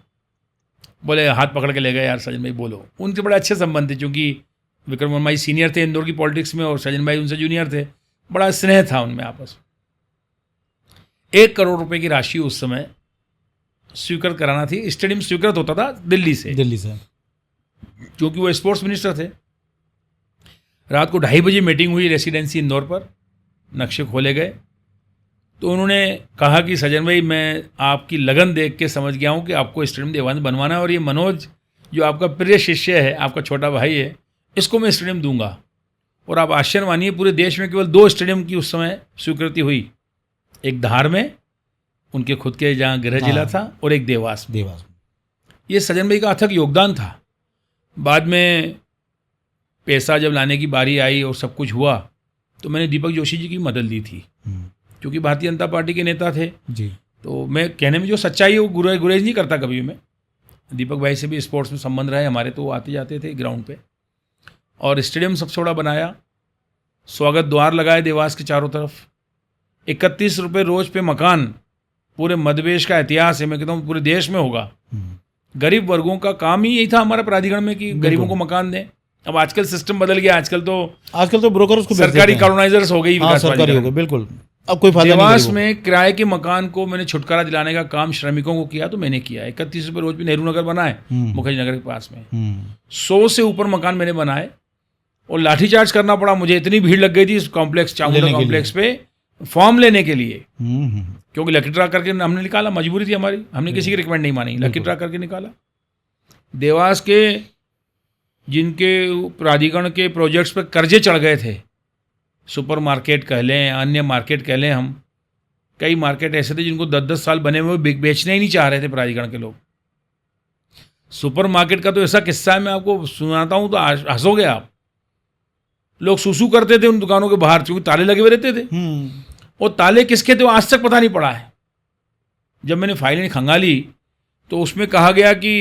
[SPEAKER 2] बोले हाथ पकड़ के ले गए, यार सज्जन भाई बोलो। उनके बड़े अच्छे संबंध थे क्योंकि विक्रम वर्मा जी सीनियर थे इंदौर की पॉलिटिक्स में और सज्जन भाई उनसे जूनियर थे। बड़ा स्नेह था उनमें आपस में। 1 करोड़ रुपए की राशि उस समय स्वीकृत कराना थी। स्टेडियम स्वीकृत होता था दिल्ली से क्योंकि वो स्पोर्ट्स मिनिस्टर थे। रात को 2:30 बजे मीटिंग हुई रेसिडेंसी इंदौर पर, नक्शे खोले गए तो उन्होंने कहा कि सज्जन भाई मैं आपकी लगन देख के समझ गया हूँ कि आपको स्टेडियम देवास में बनवाना है और ये मनोज जो आपका प्रिय शिष्य है, आपका छोटा भाई है, इसको मैं स्टेडियम दूंगा। और आप आश्चर्य मानिए, पूरे देश में केवल 2 स्टेडियम की उस समय स्वीकृति हुई। एक धार में, उनके खुद के जहाँ गृह जिला
[SPEAKER 3] हाँ।
[SPEAKER 2] था, और एक देवास में।
[SPEAKER 3] देवास में।
[SPEAKER 2] ये सज्जन भाई का अथक योगदान था। बाद में पैसा जब लाने की बारी आई और सब कुछ हुआ, तो मैंने दीपक जोशी जी की मदद ली थी, क्योंकि भारतीय जनता पार्टी के नेता थे।
[SPEAKER 3] जी।
[SPEAKER 2] तो मैं कहने में जो सच्चाई है वो गुरेज नहीं करता कभी मैं। दीपक भाई से भी स्पोर्ट्स में संबंध रहे हमारे, तो वो आते जाते थे ग्राउंड पे। और स्टेडियम सबसे बड़ा बनाया, स्वागत द्वार लगाए देवास के चारों तरफ, 31 रुपये रोज पे मकान। पूरे मध्यप्रदेश का इतिहास है, मैं कहता हूँ पूरे देश में होगा। गरीब वर्गों का काम ही यही था हमारे प्राधिकरण में कि गरीबों को मकान दें। अब आजकल सिस्टम बदल गया, आजकल तो
[SPEAKER 3] ब्रोकर उसको
[SPEAKER 2] सरकारी कॉलोनाइजर्स हो गई।
[SPEAKER 3] हाँ, सरकारी हो गए, बिल्कुल। अब कोई फायदा नहीं।
[SPEAKER 2] देवास में किराए के मकान को मैंने छुटकारा दिलाने का काम श्रमिकों को किया, तो मैंने किया। 31 रुपये रोज पे नेहरू नगर बनाए, मुखर्जी नगर के पास में। 100 से ऊपर मकान मैंने बनाए, और लाठीचार्ज करना पड़ा मुझे। इतनी भीड़ लग गई थी इस कॉम्प्लेक्स, चामुंडा कॉम्प्लेक्स पे फॉर्म लेने के लिए, क्योंकि लकी ड्रा करके हमने निकाला, मजबूरी थी हमारी, हमने किसी की रिकमेंड नहीं मानी, लकी ड्रा करके निकाला। देवास के जिनके प्राधिकरण के प्रोजेक्ट्स पे कर्जे चढ़ गए थे, सुपर मार्केट कह लें, अन्य मार्केट कह लें, हम कई मार्केट ऐसे थे जिनको 10-10 साल बने हुए बेचने ही नहीं चाह रहे थे प्राधिकरण के लोग। सुपर मार्केट का तो ऐसा किस्सा है, मैं आपको सुनाता हूँ तो हंसोगे आप। लोग सूसू करते थे उन दुकानों के बाहर, क्योंकि ताले लगे हुए रहते थे। और ताले किसके थे वो आज तक पता नहीं पड़ा है। जब मैंने फाइलें खंगाली तो उसमें कहा गया कि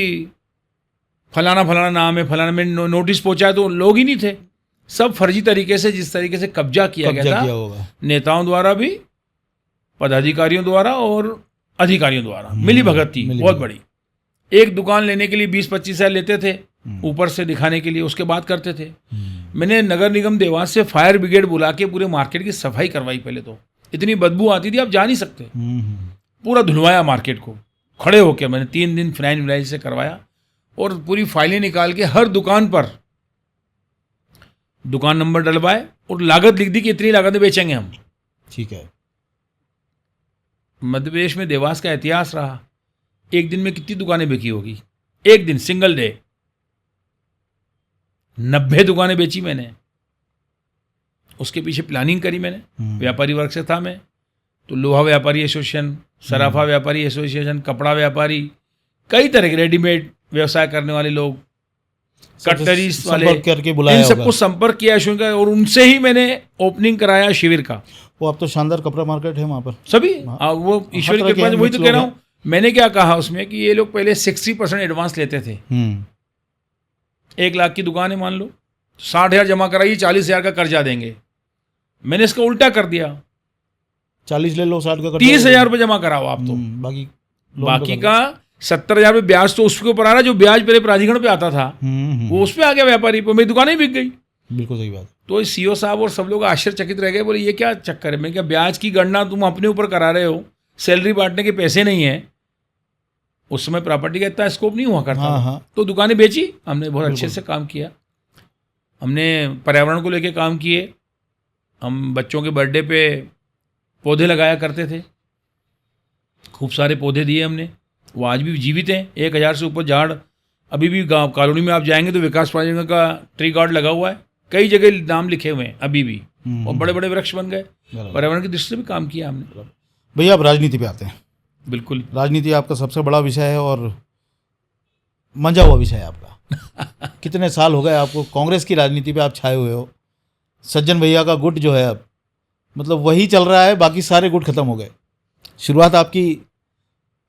[SPEAKER 2] फलाना फलाना नाम है, फलाना में नोटिस पहुंचा है, तो लोग ही नहीं थे। सब फर्जी तरीके से, जिस तरीके से कब्जा किया गया था नेताओं द्वारा भी, पदाधिकारियों द्वारा और अधिकारियों द्वारा, मिली भगत थी बहुत बड़ी। एक दुकान लेने के लिए 20-25 हज़ार लेते थे ऊपर से दिखाने के लिए, उसके बाद करते थे। मैंने नगर निगम देवास से फायर ब्रिगेड बुला के पूरे मार्केट की सफाई करवाई। पहले तो इतनी बदबू आती थी, आप जा नहीं सकते। पूरा धुलवाया मार्केट को, खड़े होकर मैंने 3 दिन फिनाइल विनाइल से करवाया, और पूरी फाइलें निकाल के हर दुकान पर दुकान नंबर डलवाए, और लागत लिख दी कि इतनी लागत में बेचेंगे हम।
[SPEAKER 3] ठीक है।
[SPEAKER 2] मध्य प्रदेश में देवास का इतिहास रहा। एक दिन में कितनी दुकानें बिकी होगी? एक दिन, सिंगल डे 90 दुकानें बेची मैंने। उसके पीछे प्लानिंग करी मैंने, व्यापारी वर्ग से था मैं, तो लोहा व्यापारी एसोसिएशन, सराफा व्यापारी एसोसिएशन, कपड़ा व्यापारी, कई तरह के रेडीमेड व्यवसाय करने वाले लोग, कटलरीज वाले,
[SPEAKER 3] करके बुलाया,
[SPEAKER 2] इन सबको संपर्क किया का, और उनसे ही मैंने ओपनिंग कराया शिविर का।
[SPEAKER 3] वो अब तो शानदार कपड़ा मार्केट है वहाँ पर सभी।
[SPEAKER 2] वो ईश्वर के पास, वही तो कह रहा हूँ। मैंने क्या कहा उसमें कि ये लोग पहले 60% एडवांस लेते थे। 1 लाख की दुकान है मान लो, 60,000 जमा कराइए, 40,000 का कर्जा देंगे। मैंने इसका उल्टा कर दिया,
[SPEAKER 3] 40 ले लो, 60 का
[SPEAKER 2] 30,000 रुपये जमा कराओ आप, तो बाकी का 70,000 रुपये ब्याज तो उसके ऊपर आ रहा, जो ब्याज पहले प्राधिकरण पे आता था वो उस पर आ गया व्यापारी पर, मेरी दुकान ही बिक गई।
[SPEAKER 3] बिल्कुल सही बात।
[SPEAKER 2] तो सीओ साहब और सब लोग आश्चर्यचकित रह गए, बोले ये क्या चक्कर है? मैं क्या, ब्याज की गणना तुम अपने ऊपर करा रहे हो, सैलरी बांटने के पैसे नहीं है। उस समय प्रॉपर्टी का इतना स्कोप नहीं हुआ करता। तो दुकानें बेची हमने, बहुत अच्छे से काम किया हमने, पर्यावरण को लेके काम किए। हम बच्चों के बर्थडे पे पौधे लगाया करते थे, खूब सारे पौधे दिए हमने, वो आज भी जीवित हैं। 1000 से ऊपर झाड़ अभी भी गाँव कॉलोनी में आप जाएंगे तो विकास प्राधिकरण का ट्री गार्ड लगा हुआ है, कई जगह नाम लिखे हुए हैं अभी भी, और बड़े बड़े वृक्ष बन गए। पर्यावरण की दृष्टि से भी काम किया हमने।
[SPEAKER 3] भैया अब राजनीति पे आते हैं।
[SPEAKER 2] बिल्कुल,
[SPEAKER 3] राजनीति आपका सबसे बड़ा विषय है और मंजा हुआ विषय है आपका। कितने साल हो गए आपको कांग्रेस की राजनीति पे आप छाए हुए हो। सज्जन भैया का गुट जो है अब मतलब वही चल रहा है, बाकी सारे गुट खत्म हो गए। शुरुआत आपकी,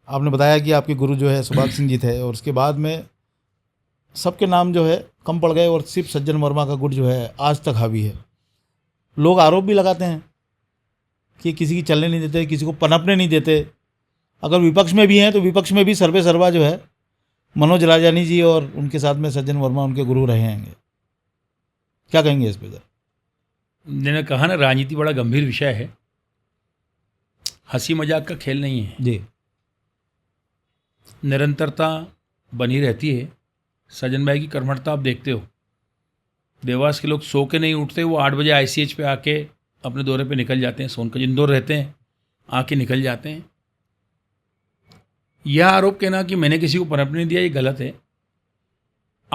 [SPEAKER 3] आपने बताया कि आपके गुरु जो है सुभाष सिंह जी थे, और उसके बाद में सबके नाम जो है कम पड़ गए, और सिर्फ सज्जन वर्मा का गुट जो है आज तक हावी है। लोग आरोप भी लगाते हैं कि किसी की चलने नहीं देते, किसी को पनपने नहीं देते। अगर विपक्ष में भी हैं तो विपक्ष में भी सर्वे सर्वा जो है मनोज राजानी जी और उनके साथ में सज्जन वर्मा उनके गुरु रहे हैं। क्या कहेंगे इस पे सर?
[SPEAKER 2] मैंने कहा ना, राजनीति बड़ा गंभीर विषय है, हंसी मजाक का खेल नहीं है
[SPEAKER 3] जी।
[SPEAKER 2] निरंतरता बनी रहती है। सज्जन भाई की कर्मठता आप देखते हो। देवास के लोग सो के नहीं उठते, वो 8 बजे ICH पे आके अपने दौरे पे निकल जाते हैं। सोनकत इंदौर रहते हैं, आके निकल जाते हैं। यह आरोप कहना कि मैंने किसी को पनपने नहीं दिया, ये गलत है।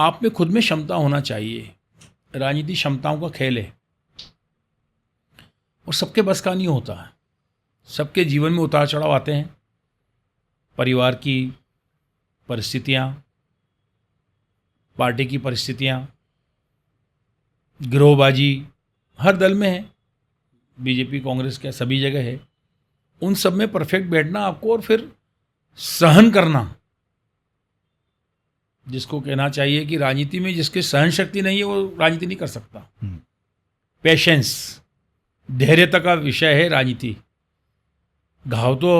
[SPEAKER 2] आप में खुद में क्षमता होना चाहिए। राजनीति क्षमताओं का खेल है और सबके बस का नहीं होता है। सबके जीवन में उतार चढ़ाव आते हैं, परिवार की परिस्थितियाँ, पार्टी की परिस्थितियाँ, गिरोहबाजी हर दल में है, बीजेपी कांग्रेस के सभी जगह है। उन सब में परफेक्ट बैठना आपको और फिर सहन करना, जिसको कहना चाहिए कि राजनीति में जिसके सहन शक्ति नहीं है वो राजनीति नहीं कर सकता। पेशेंस, धैर्यता का विषय है राजनीति। घाव तो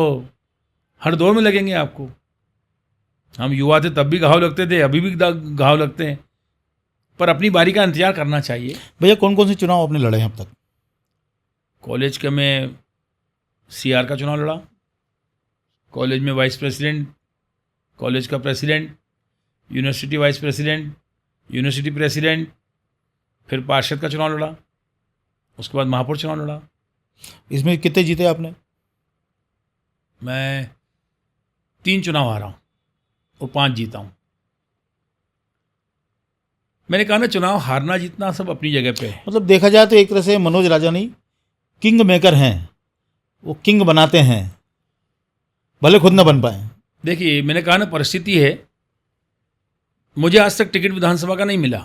[SPEAKER 2] हर दौर में लगेंगे आपको। हम युवा थे तब भी घाव लगते थे, अभी भी घाव लगते हैं, पर अपनी बारी का इंतजार करना चाहिए।
[SPEAKER 3] भैया कौन कौन से चुनाव आपने लड़े हैं अब तक?
[SPEAKER 2] कॉलेज के में सीआर का चुनाव लड़ा, कॉलेज में वाइस प्रेसिडेंट, कॉलेज का president, university vice president, university president, फिर पार्षद का चुनाव लड़ा, उसके बाद महापौर चुनाव लड़ा।
[SPEAKER 3] इसमें कितने जीते आपने?
[SPEAKER 2] मैं 3 चुनाव हारा हूँ और 5 जीता हूँ। मैंने कहा ना, चुनाव हारना जीतना सब अपनी जगह पे है।
[SPEAKER 3] मतलब देखा जाए तो एक तरह से मनोज राजानी किंग मेकर हैं, वो किंग बनाते हैं, भले खुद न बन पाए।
[SPEAKER 2] देखिए, मैंने कहा ना, परिस्थिति है। मुझे आज तक टिकट विधानसभा का नहीं मिला।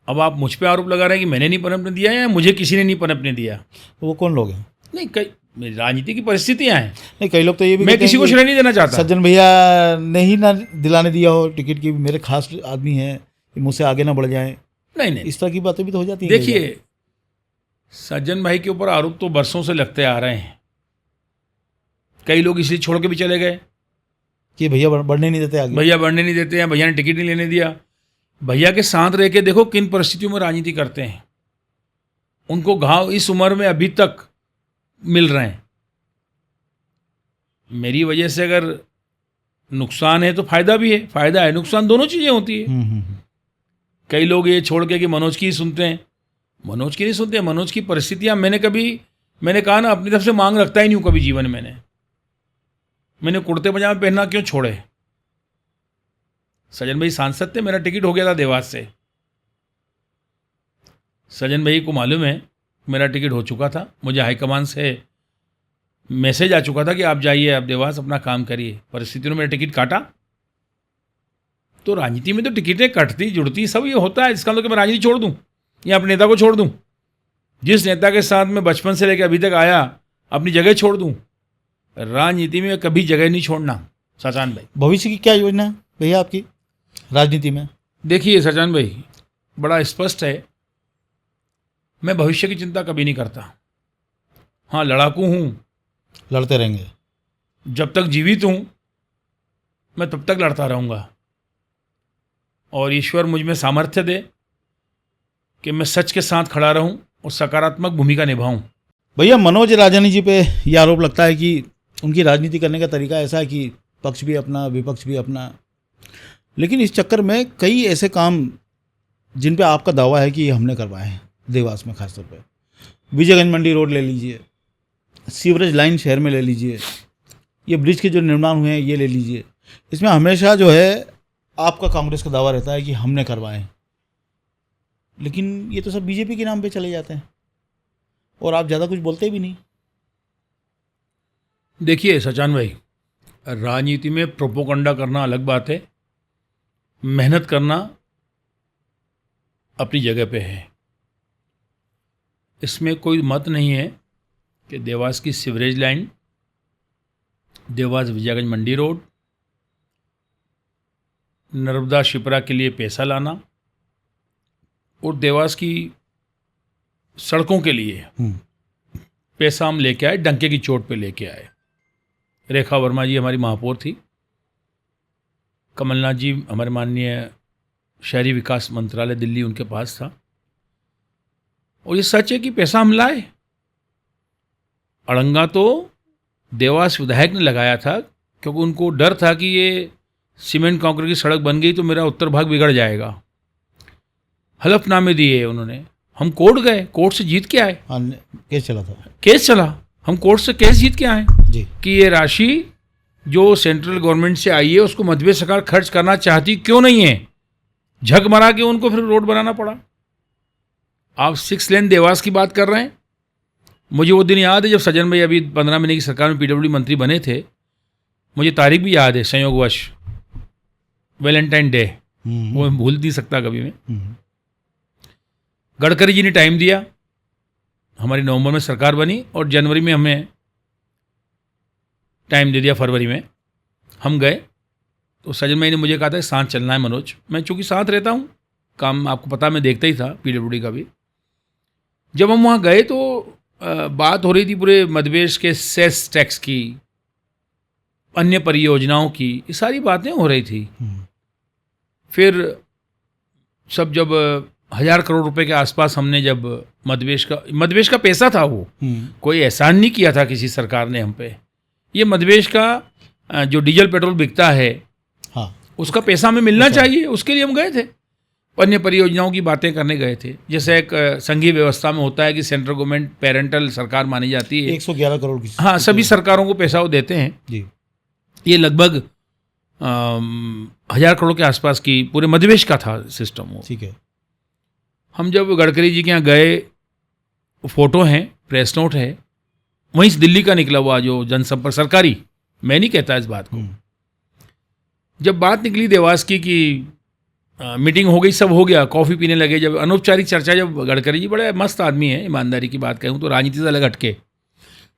[SPEAKER 2] अब आप मुझ पे आरोप लगा रहे हैं कि मैंने नहीं पनपने दिया या मुझे किसी ने नहीं पनपने दिया।
[SPEAKER 3] तो वो कौन लोग हैं?
[SPEAKER 2] नहीं, कई राजनीति की परिस्थितियां हैं।
[SPEAKER 3] नहीं, कई लोग तो ये भी
[SPEAKER 2] मैं
[SPEAKER 3] कहते हैं
[SPEAKER 2] किसी को
[SPEAKER 3] कि
[SPEAKER 2] श्रेय नहीं देना चाहता।
[SPEAKER 3] सज्जन भैया ने ही ना दिलाने दिया हो टिकट की, मेरे खास आदमी हैं, कि मुझसे आगे ना बढ़ जाएं।
[SPEAKER 2] नहीं नहीं,
[SPEAKER 3] इस तरह की बातें भी तो हो जाती हैं।
[SPEAKER 2] देखिए, सज्जन भाई के ऊपर आरोप तो बरसों से लगते आ रहे हैं। कई लोग इसलिए छोड़ के भी चले गए
[SPEAKER 3] कि भैया बढ़ने नहीं देते आगे।
[SPEAKER 2] भैया बढ़ने नहीं देते हैं, भैया ने टिकट नहीं लेने दिया। भैया के साथ रह के देखो किन परिस्थितियों में राजनीति करते हैं। उनको घाव इस उम्र में अभी तक मिल रहे हैं। मेरी वजह से अगर नुकसान है तो फायदा भी है, फायदा है नुकसान दोनों चीज़ें होती है। कई लोग ये छोड़ के कि मनोज की ही सुनते हैं, मनोज की नहीं सुनते। मनोज की परिस्थितियाँ मैंने कहा ना, अपनी तरफ से मांग रखता ही नहीं हूँ कभी जीवन में। मैंने कुर्ते पजामे पहनना क्यों छोड़े? सज्जन भाई सांसद थे, मेरा टिकट हो गया था देवास से। सज्जन भाई को मालूम है मेरा टिकट हो चुका था। मुझे हाईकमान से मैसेज आ चुका था कि आप जाइए, आप देवास अपना काम करिए। परिस्थितियों ने मेरा टिकट काटा। तो राजनीति में तो टिकटें कटती जुड़ती सब ये होता है। इसका मतलब कि मैं राजनीति छोड़ दूं या अपने नेता को छोड़ दूं? जिस नेता के साथ मैं बचपन से लेकर अभी तक आया, अपनी जगह छोड़ दूं? राजनीति में कभी जगह नहीं छोड़ना। सचान भाई,
[SPEAKER 3] भविष्य की क्या योजना है भैया आपकी राजनीति में?
[SPEAKER 2] देखिए सचान भाई, बड़ा स्पष्ट है, मैं भविष्य की चिंता कभी नहीं करता। हाँ, लड़ाकू हूँ,
[SPEAKER 3] लड़ते रहेंगे।
[SPEAKER 2] जब तक जीवित हूँ मैं तब तक लड़ता रहूँगा। और ईश्वर मुझ में सामर्थ्य दे कि मैं सच के साथ खड़ा रहूँ और सकारात्मक भूमिका निभाऊँ।
[SPEAKER 3] भैया मनोज राजानी जी पे यह आरोप लगता है कि उनकी राजनीति करने का तरीका ऐसा है कि पक्ष भी अपना, विपक्ष भी अपना। लेकिन इस चक्कर में कई ऐसे काम जिन पे आपका दावा है कि ये हमने करवाए हैं, देवास में खासतौर पे विजयगंज मंडी रोड ले लीजिए, सीवरेज लाइन शहर में ले लीजिए, ये ब्रिज के जो निर्माण हुए हैं ये ले लीजिए। इसमें हमेशा जो है आपका कांग्रेस का दावा रहता है कि हमने करवाए हैं, लेकिन ये तो सब बीजेपी के नाम पे चले जाते हैं और आप ज़्यादा कुछ बोलते भी नहीं।
[SPEAKER 2] देखिए सचान भाई, राजनीति में प्रोपोगंडा करना अलग बात है, मेहनत करना अपनी जगह पे है। इसमें कोई मत नहीं है कि देवास की सीवरेज लाइन, देवास विजयगंज मंडी रोड, नर्मदा शिप्रा के लिए पैसा लाना और देवास की सड़कों के लिए पैसा हम लेके आए, डंके की चोट पे लेके आए। रेखा वर्मा जी हमारी महापौर थी, कमलनाथ जी हमारे माननीय शहरी विकास मंत्रालय दिल्ली उनके पास था, और ये सच है कि पैसा हम लाए। अड़ंगा तो देवास विधायक ने लगाया था, क्योंकि उनको डर था कि ये सीमेंट कंक्रीट की सड़क बन गई तो मेरा उत्तर भाग बिगड़ जाएगा। हलफनामे दिए उन्होंने, हम कोर्ट गए, कोर्ट से जीत के आए।
[SPEAKER 3] केस चला था,
[SPEAKER 2] केस चला, हम कोर्ट से केस जीत के आए
[SPEAKER 3] जी
[SPEAKER 2] कि ये राशि जो सेंट्रल गवर्नमेंट से आई है उसको मध्य प्रदेश सरकार खर्च करना चाहती क्यों नहीं है? झक मरा के उनको फिर रोड बनाना पड़ा। आप 6 लेन देवास की बात कर रहे हैं। मुझे वो दिन याद है जब सज्जन भाई अभी 15 महीने की सरकार में पीडब्ल्यूडी मंत्री बने थे। मुझे तारीख भी याद है, संयोगवश वैलेंटाइन डे, वो मैं भूल नहीं सकता कभी मैं। गडकरी जी ने टाइम दिया, हमारी नवंबर में सरकार बनी और जनवरी में हमें टाइम दे दिया, फरवरी में हम गए। तो सज्जन भाई ने मुझे कहा था कि साथ चलना है मनोज। मैं चूँकि साथ रहता हूँ, काम आपको पता मैं देखता ही था पीडब्ल्यूडी का भी। जब हम वहाँ गए तो बात हो रही थी पूरे मध्य प्रदेश के सेस टैक्स की, अन्य परियोजनाओं की, ये सारी बातें हो रही थी। फिर सब जब 1000 करोड़ रुपए के आसपास हमने जब मध्य प्रदेश का पैसा था, वो कोई एहसान नहीं किया था किसी सरकार ने हम पे। ये मध्य प्रदेश का जो डीजल पेट्रोल बिकता है,
[SPEAKER 3] हाँ,
[SPEAKER 2] उसका पैसा हमें मिलना चाहिए, उसके लिए हम गए थे। अन्य परियोजनाओं की बातें करने गए थे। जैसे एक संघीय व्यवस्था में होता है कि सेंट्रल गवर्नमेंट पेरेंटल सरकार मानी जाती है,
[SPEAKER 3] 111 करोड़ की।
[SPEAKER 2] हाँ, सभी सरकारों को पैसा वो देते हैं
[SPEAKER 3] जी।
[SPEAKER 2] ये लगभग 1000 करोड़ के आसपास की पूरे मध्य प्रदेश का था सिस्टम वो।
[SPEAKER 3] ठीक है।
[SPEAKER 2] हम जब गडकरी जी के यहाँ गए, फोटो हैं, प्रेस नोट है, वहीं से दिल्ली का निकला हुआ जो जनसंपर्क सरकारी, मैं नहीं कहता इस बात को। जब बात निकली देवास की कि मीटिंग हो गई, सब हो गया, कॉफ़ी पीने लगे, जब अनौपचारिक चर्चा, जब गडकरी जी बड़े मस्त आदमी हैं, ईमानदारी की बात कहूँ तो राजनीति से अलग हटके,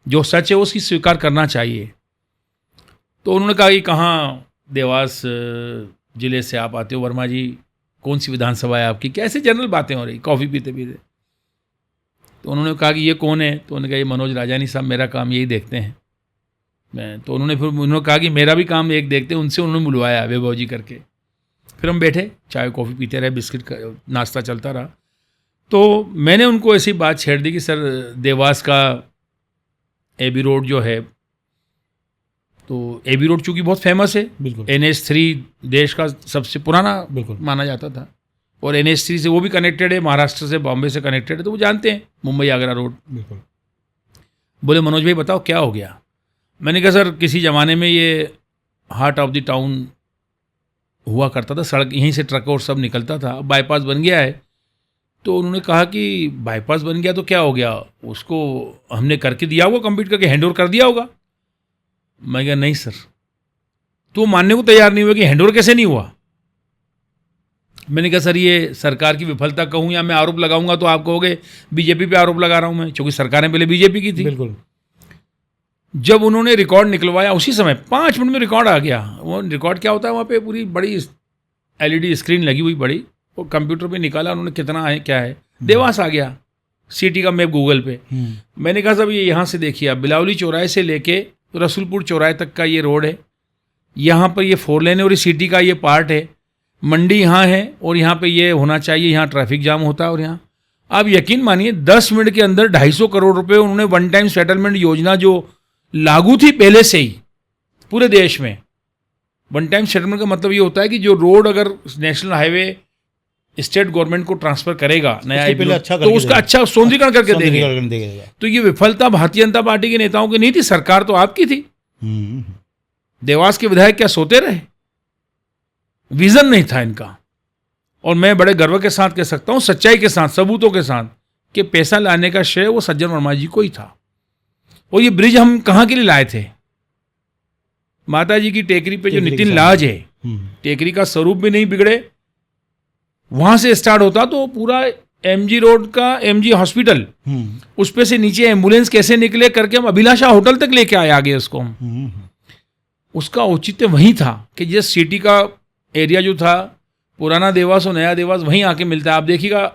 [SPEAKER 2] जो सच है उसकी स्वीकार करना चाहिए। तो उन्होंने कहा कि कहाँ देवास ज़िले से आप आते हो वर्मा जी, कौन सी विधानसभा है आपकी, कैसे जनरल बातें हो रही कॉफ़ी पीते पीते। तो उन्होंने कहा कि ये कौन है? तो उन्होंने कहा ये मनोज राजानी साहब, मेरा काम यही देखते हैं मैं। तो उन्होंने कहा कि मेरा भी काम एक देखते हैं। उनसे उन्होंने बुलवाया वैभव जी करके। फिर हम बैठे, चाय कॉफ़ी पीते रहे, बिस्किट का नाश्ता चलता रहा। तो मैंने उनको ऐसी बात छेड़ दी कि सर देवास का एबी रोड जो है, तो एबी रोड चूँकि बहुत फेमस है,
[SPEAKER 3] बिल्कुल
[SPEAKER 2] NH3 देश का सबसे पुराना
[SPEAKER 3] बिल्कुल
[SPEAKER 2] माना जाता था, और NH3 से वो भी कनेक्टेड है, महाराष्ट्र से बॉम्बे से कनेक्टेड है, तो वो जानते हैं मुंबई आगरा रोड।
[SPEAKER 3] बिल्कुल।
[SPEAKER 2] बोले मनोज भाई बताओ क्या हो गया? मैंने कहा सर किसी ज़माने में ये हार्ट ऑफ द टाउन हुआ करता था, सड़क यहीं से ट्रक और सब निकलता था, बाईपास बन गया है। तो उन्होंने कहा कि बाईपास बन गया तो क्या हो गया, उसको हमने करके दिया होगा, कंप्लीट करके हैंड ओवर कर दिया होगा। मैं कहा नहीं सर, तो मानने को तैयार नहीं हुआ कि हैंड ओवर कैसे नहीं हुआ। मैंने कहा सर ये सरकार की विफलता कहूँ या मैं आरोप लगाऊंगा तो आप कहोगे बीजेपी पे आरोप लगा रहा हूँ मैं, क्योंकि सरकारें पहले बीजेपी की थी।
[SPEAKER 3] बिल्कुल।
[SPEAKER 2] जब उन्होंने रिकॉर्ड निकलवाया उसी समय 5 मिनट में रिकॉर्ड आ गया। वो रिकॉर्ड क्या होता है, वहाँ पे पूरी बड़ी LED स्क्रीन लगी हुई बड़ी, वो कंप्यूटर पे निकाला उन्होंने, कितना है क्या है, देवास आ गया, सिटी का मैप गूगल पे। मैंने कहा साहब ये यहाँ से देखिए आप, बिलावली चौराहे से लेके रसूलपुर चौराहे तक का ये रोड है, यहाँ पर ये 4 लेन है और ये सिटी का ये पार्ट है, मंडी यहाँ है और यहाँ पे ये होना चाहिए, यहाँ ट्रैफिक जाम होता है। और यहाँ आप यकीन मानिए 10 मिनट के अंदर 250 करोड़ रुपए उन्होंने वन टाइम सेटलमेंट योजना जो लागू थी पहले से ही पूरे देश में। वन टाइम सेटलमेंट का मतलब ये होता है कि जो रोड अगर नेशनल हाईवे स्टेट गवर्नमेंट को ट्रांसफर करेगा नया तो उसका अच्छा सौंदर्यीकरण करके देगा। तो ये विफलता भारतीय जनता पार्टी के नेताओं की नहीं थी, सरकार तो आपकी थी। देवास के विधायक क्या सोते रहे? विजन नहीं था इनका। और मैं बड़े गर्व के साथ कह सकता हूं, सच्चाई के साथ, सबूतों के साथ, कि पैसा लाने का श्रेय वो सज्जन वर्मा जी को ही था। और ये ब्रिज हम कहाँ के लिए लाए थे? माता जी की टेकरी पे जो नितिन लाज है, टेकरी का स्वरूप भी नहीं बिगड़े, वहां से स्टार्ट होता तो पूरा MG रोड का MG हॉस्पिटल, उस पे से नीचे एम्बुलेंस कैसे निकले करके हम अभिलाषा होटल तक लेके आए आगे उसको हम। उसका औचित्य वही था कि जिस सिटी का एरिया जो था, पुराना देवास और नया देवास वहीं आके मिलता है। आप देखिएगा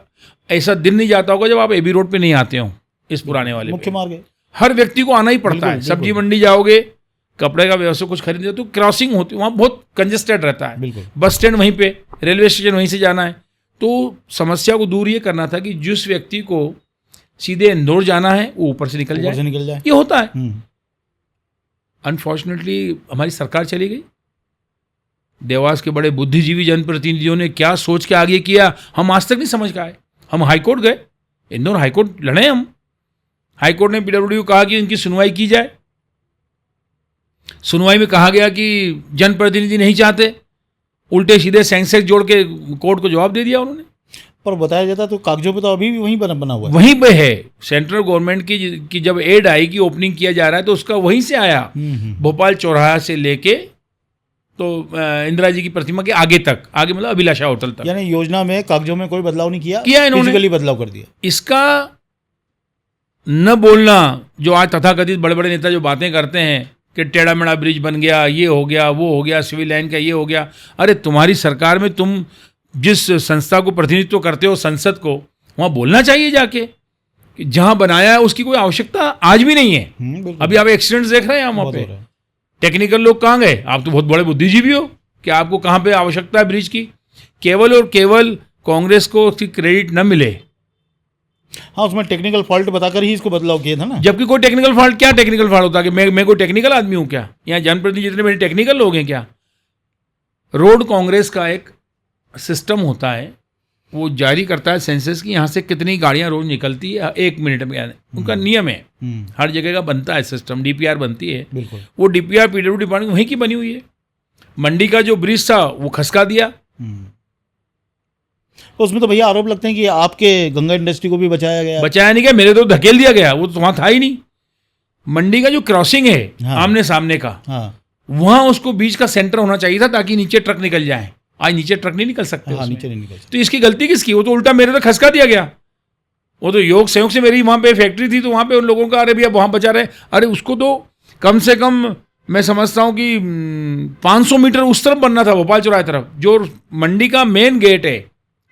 [SPEAKER 2] ऐसा दिन नहीं जाता होगा जब आप एबी रोड पे नहीं आते हो, इस पुराने वाले
[SPEAKER 3] मुख्य मार्ग है,
[SPEAKER 2] हर व्यक्ति को आना ही पड़ता है। सब्जी मंडी जाओगे, कपड़े का व्यवसाय कुछ खरीदे तो क्रॉसिंग होती है, वहाँ बहुत कंजेस्टेड रहता है। बस स्टैंड वहीं पे, रेलवे स्टेशन वहीं से जाना है। तो समस्या को दूर ये करना था कि जिस व्यक्ति को सीधे इंदौर जाना है वो ऊपर से निकल जाए, ये होता है। अनफॉर्चुनेटली हमारी सरकार चली गई। देवास के बड़े बुद्धिजीवी जनप्रतिनिधियों ने क्या सोच के आगे किया, हम आज तक नहीं समझ पाए। हम हाईकोर्ट गए, इंदौर हाईकोर्ट लड़े हम। हाईकोर्ट ने PWD को कहा कि इनकी सुनवाई की जाए। सुनवाई में कहा गया कि जनप्रतिनिधि नहीं चाहते, उल्टे सीधे सेंसेक्स जोड़ के कोर्ट को जवाब दे दिया उन्होंने।
[SPEAKER 3] पर बताया जाता तो कागजों पे तो अभी भी वहीं बना हुआ है।
[SPEAKER 2] वहीं पे है सेंट्रल गवर्नमेंट की जब एड आई कि ओपनिंग किया जा रहा है तो उसका वहीं से आया, भोपाल चौराहा से लेके तो इंदिरा जी की प्रतिमा के आगे तक, आगे मतलब अभिलाषा होटल तक।
[SPEAKER 3] यानी योजना में कागजों में कोई बदलाव नहीं किया
[SPEAKER 2] इन्होंने,
[SPEAKER 3] फिजिकली बदलाव कर दिया।
[SPEAKER 2] इसका न बोलना, जो आज तथाकथित बड़े बड़े नेता जो बातें करते हैं कि टेढ़ा मेढ़ा ब्रिज बन गया, ये हो गया, वो हो गया, सिविल लाइन का ये हो गया। अरे तुम्हारी सरकार में तुम जिस संस्था को प्रतिनिधित्व करते हो, संसद को, वहाँ बोलना चाहिए जाके कि जहाँ बनाया है उसकी कोई आवश्यकता आज भी नहीं है। अभी आप एक्सीडेंट्स देख रहे हैं वहाँ पे, टेक्निकल लोग कहाँ गए? आप तो बहुत बड़े बुद्धिजीवी हो कि आपको कहाँ पे आवश्यकता है ब्रिज की। केवल और केवल कांग्रेस को उसकी क्रेडिट न मिले।
[SPEAKER 3] हाँ, उसमें टेक्निकल फॉल्ट बताकर ही इसको बदलाव किया था ना।
[SPEAKER 2] जबकि कोई टेक्निकल फॉल्ट, क्या टेक्निकल फॉल्ट होता है कि मैं कोई टेक्निकल आदमी हूँ क्या? यहाँ जनप्रतिनिधि जितने मेरे टेक्निकल लोग हैं क्या? रोड कांग्रेस का एक सिस्टम होता है, वो जारी करता है सेंसस की यहाँ से कितनी गाड़ियाँ रोज निकलती है 1 मिनट में, उनका नियम है, हर जगह का बनता है सिस्टम, डीपीआर बनती है।
[SPEAKER 3] बिल्कुल।
[SPEAKER 2] वो डीपीआर पीडब्ल्यू डिपार्टमेंट वहीं की बनी हुई है। मंडी का जो ब्रिज था वो खसका दिया।
[SPEAKER 3] तो उसमें तो भैया आरोप लगते हैं कि आपके गंगा इंडस्ट्री को भी बचाया गया।
[SPEAKER 2] बचाया नहीं गया, मेरे तो धकेल दिया गया, वो तो वहाँ था ही नहीं। मंडी का जो क्रॉसिंग है,
[SPEAKER 3] हाँ,
[SPEAKER 2] आमने सामने का,
[SPEAKER 3] हाँ,
[SPEAKER 2] वहाँ उसको बीच का सेंटर होना चाहिए था ताकि नीचे ट्रक निकल जाए। आज नीचे ट्रक नहीं निकल सकते।
[SPEAKER 3] हाँ, नीचे नहीं निकल सकते।
[SPEAKER 2] तो इसकी गलती किसकी? वो तो उल्टा मेरे तो खसका दिया गया। वो तो योग संयोग से मेरी वहाँ पे फैक्ट्री थी, तो वहाँ पे उन लोगों का, अरे भैया वहाँ बचा रहे, अरे उसको तो कम से कम मैं समझता हूँ कि 500 मीटर उस तरफ बनना था, भोपाल चौराहे तरफ, जो मंडी का मेन गेट है,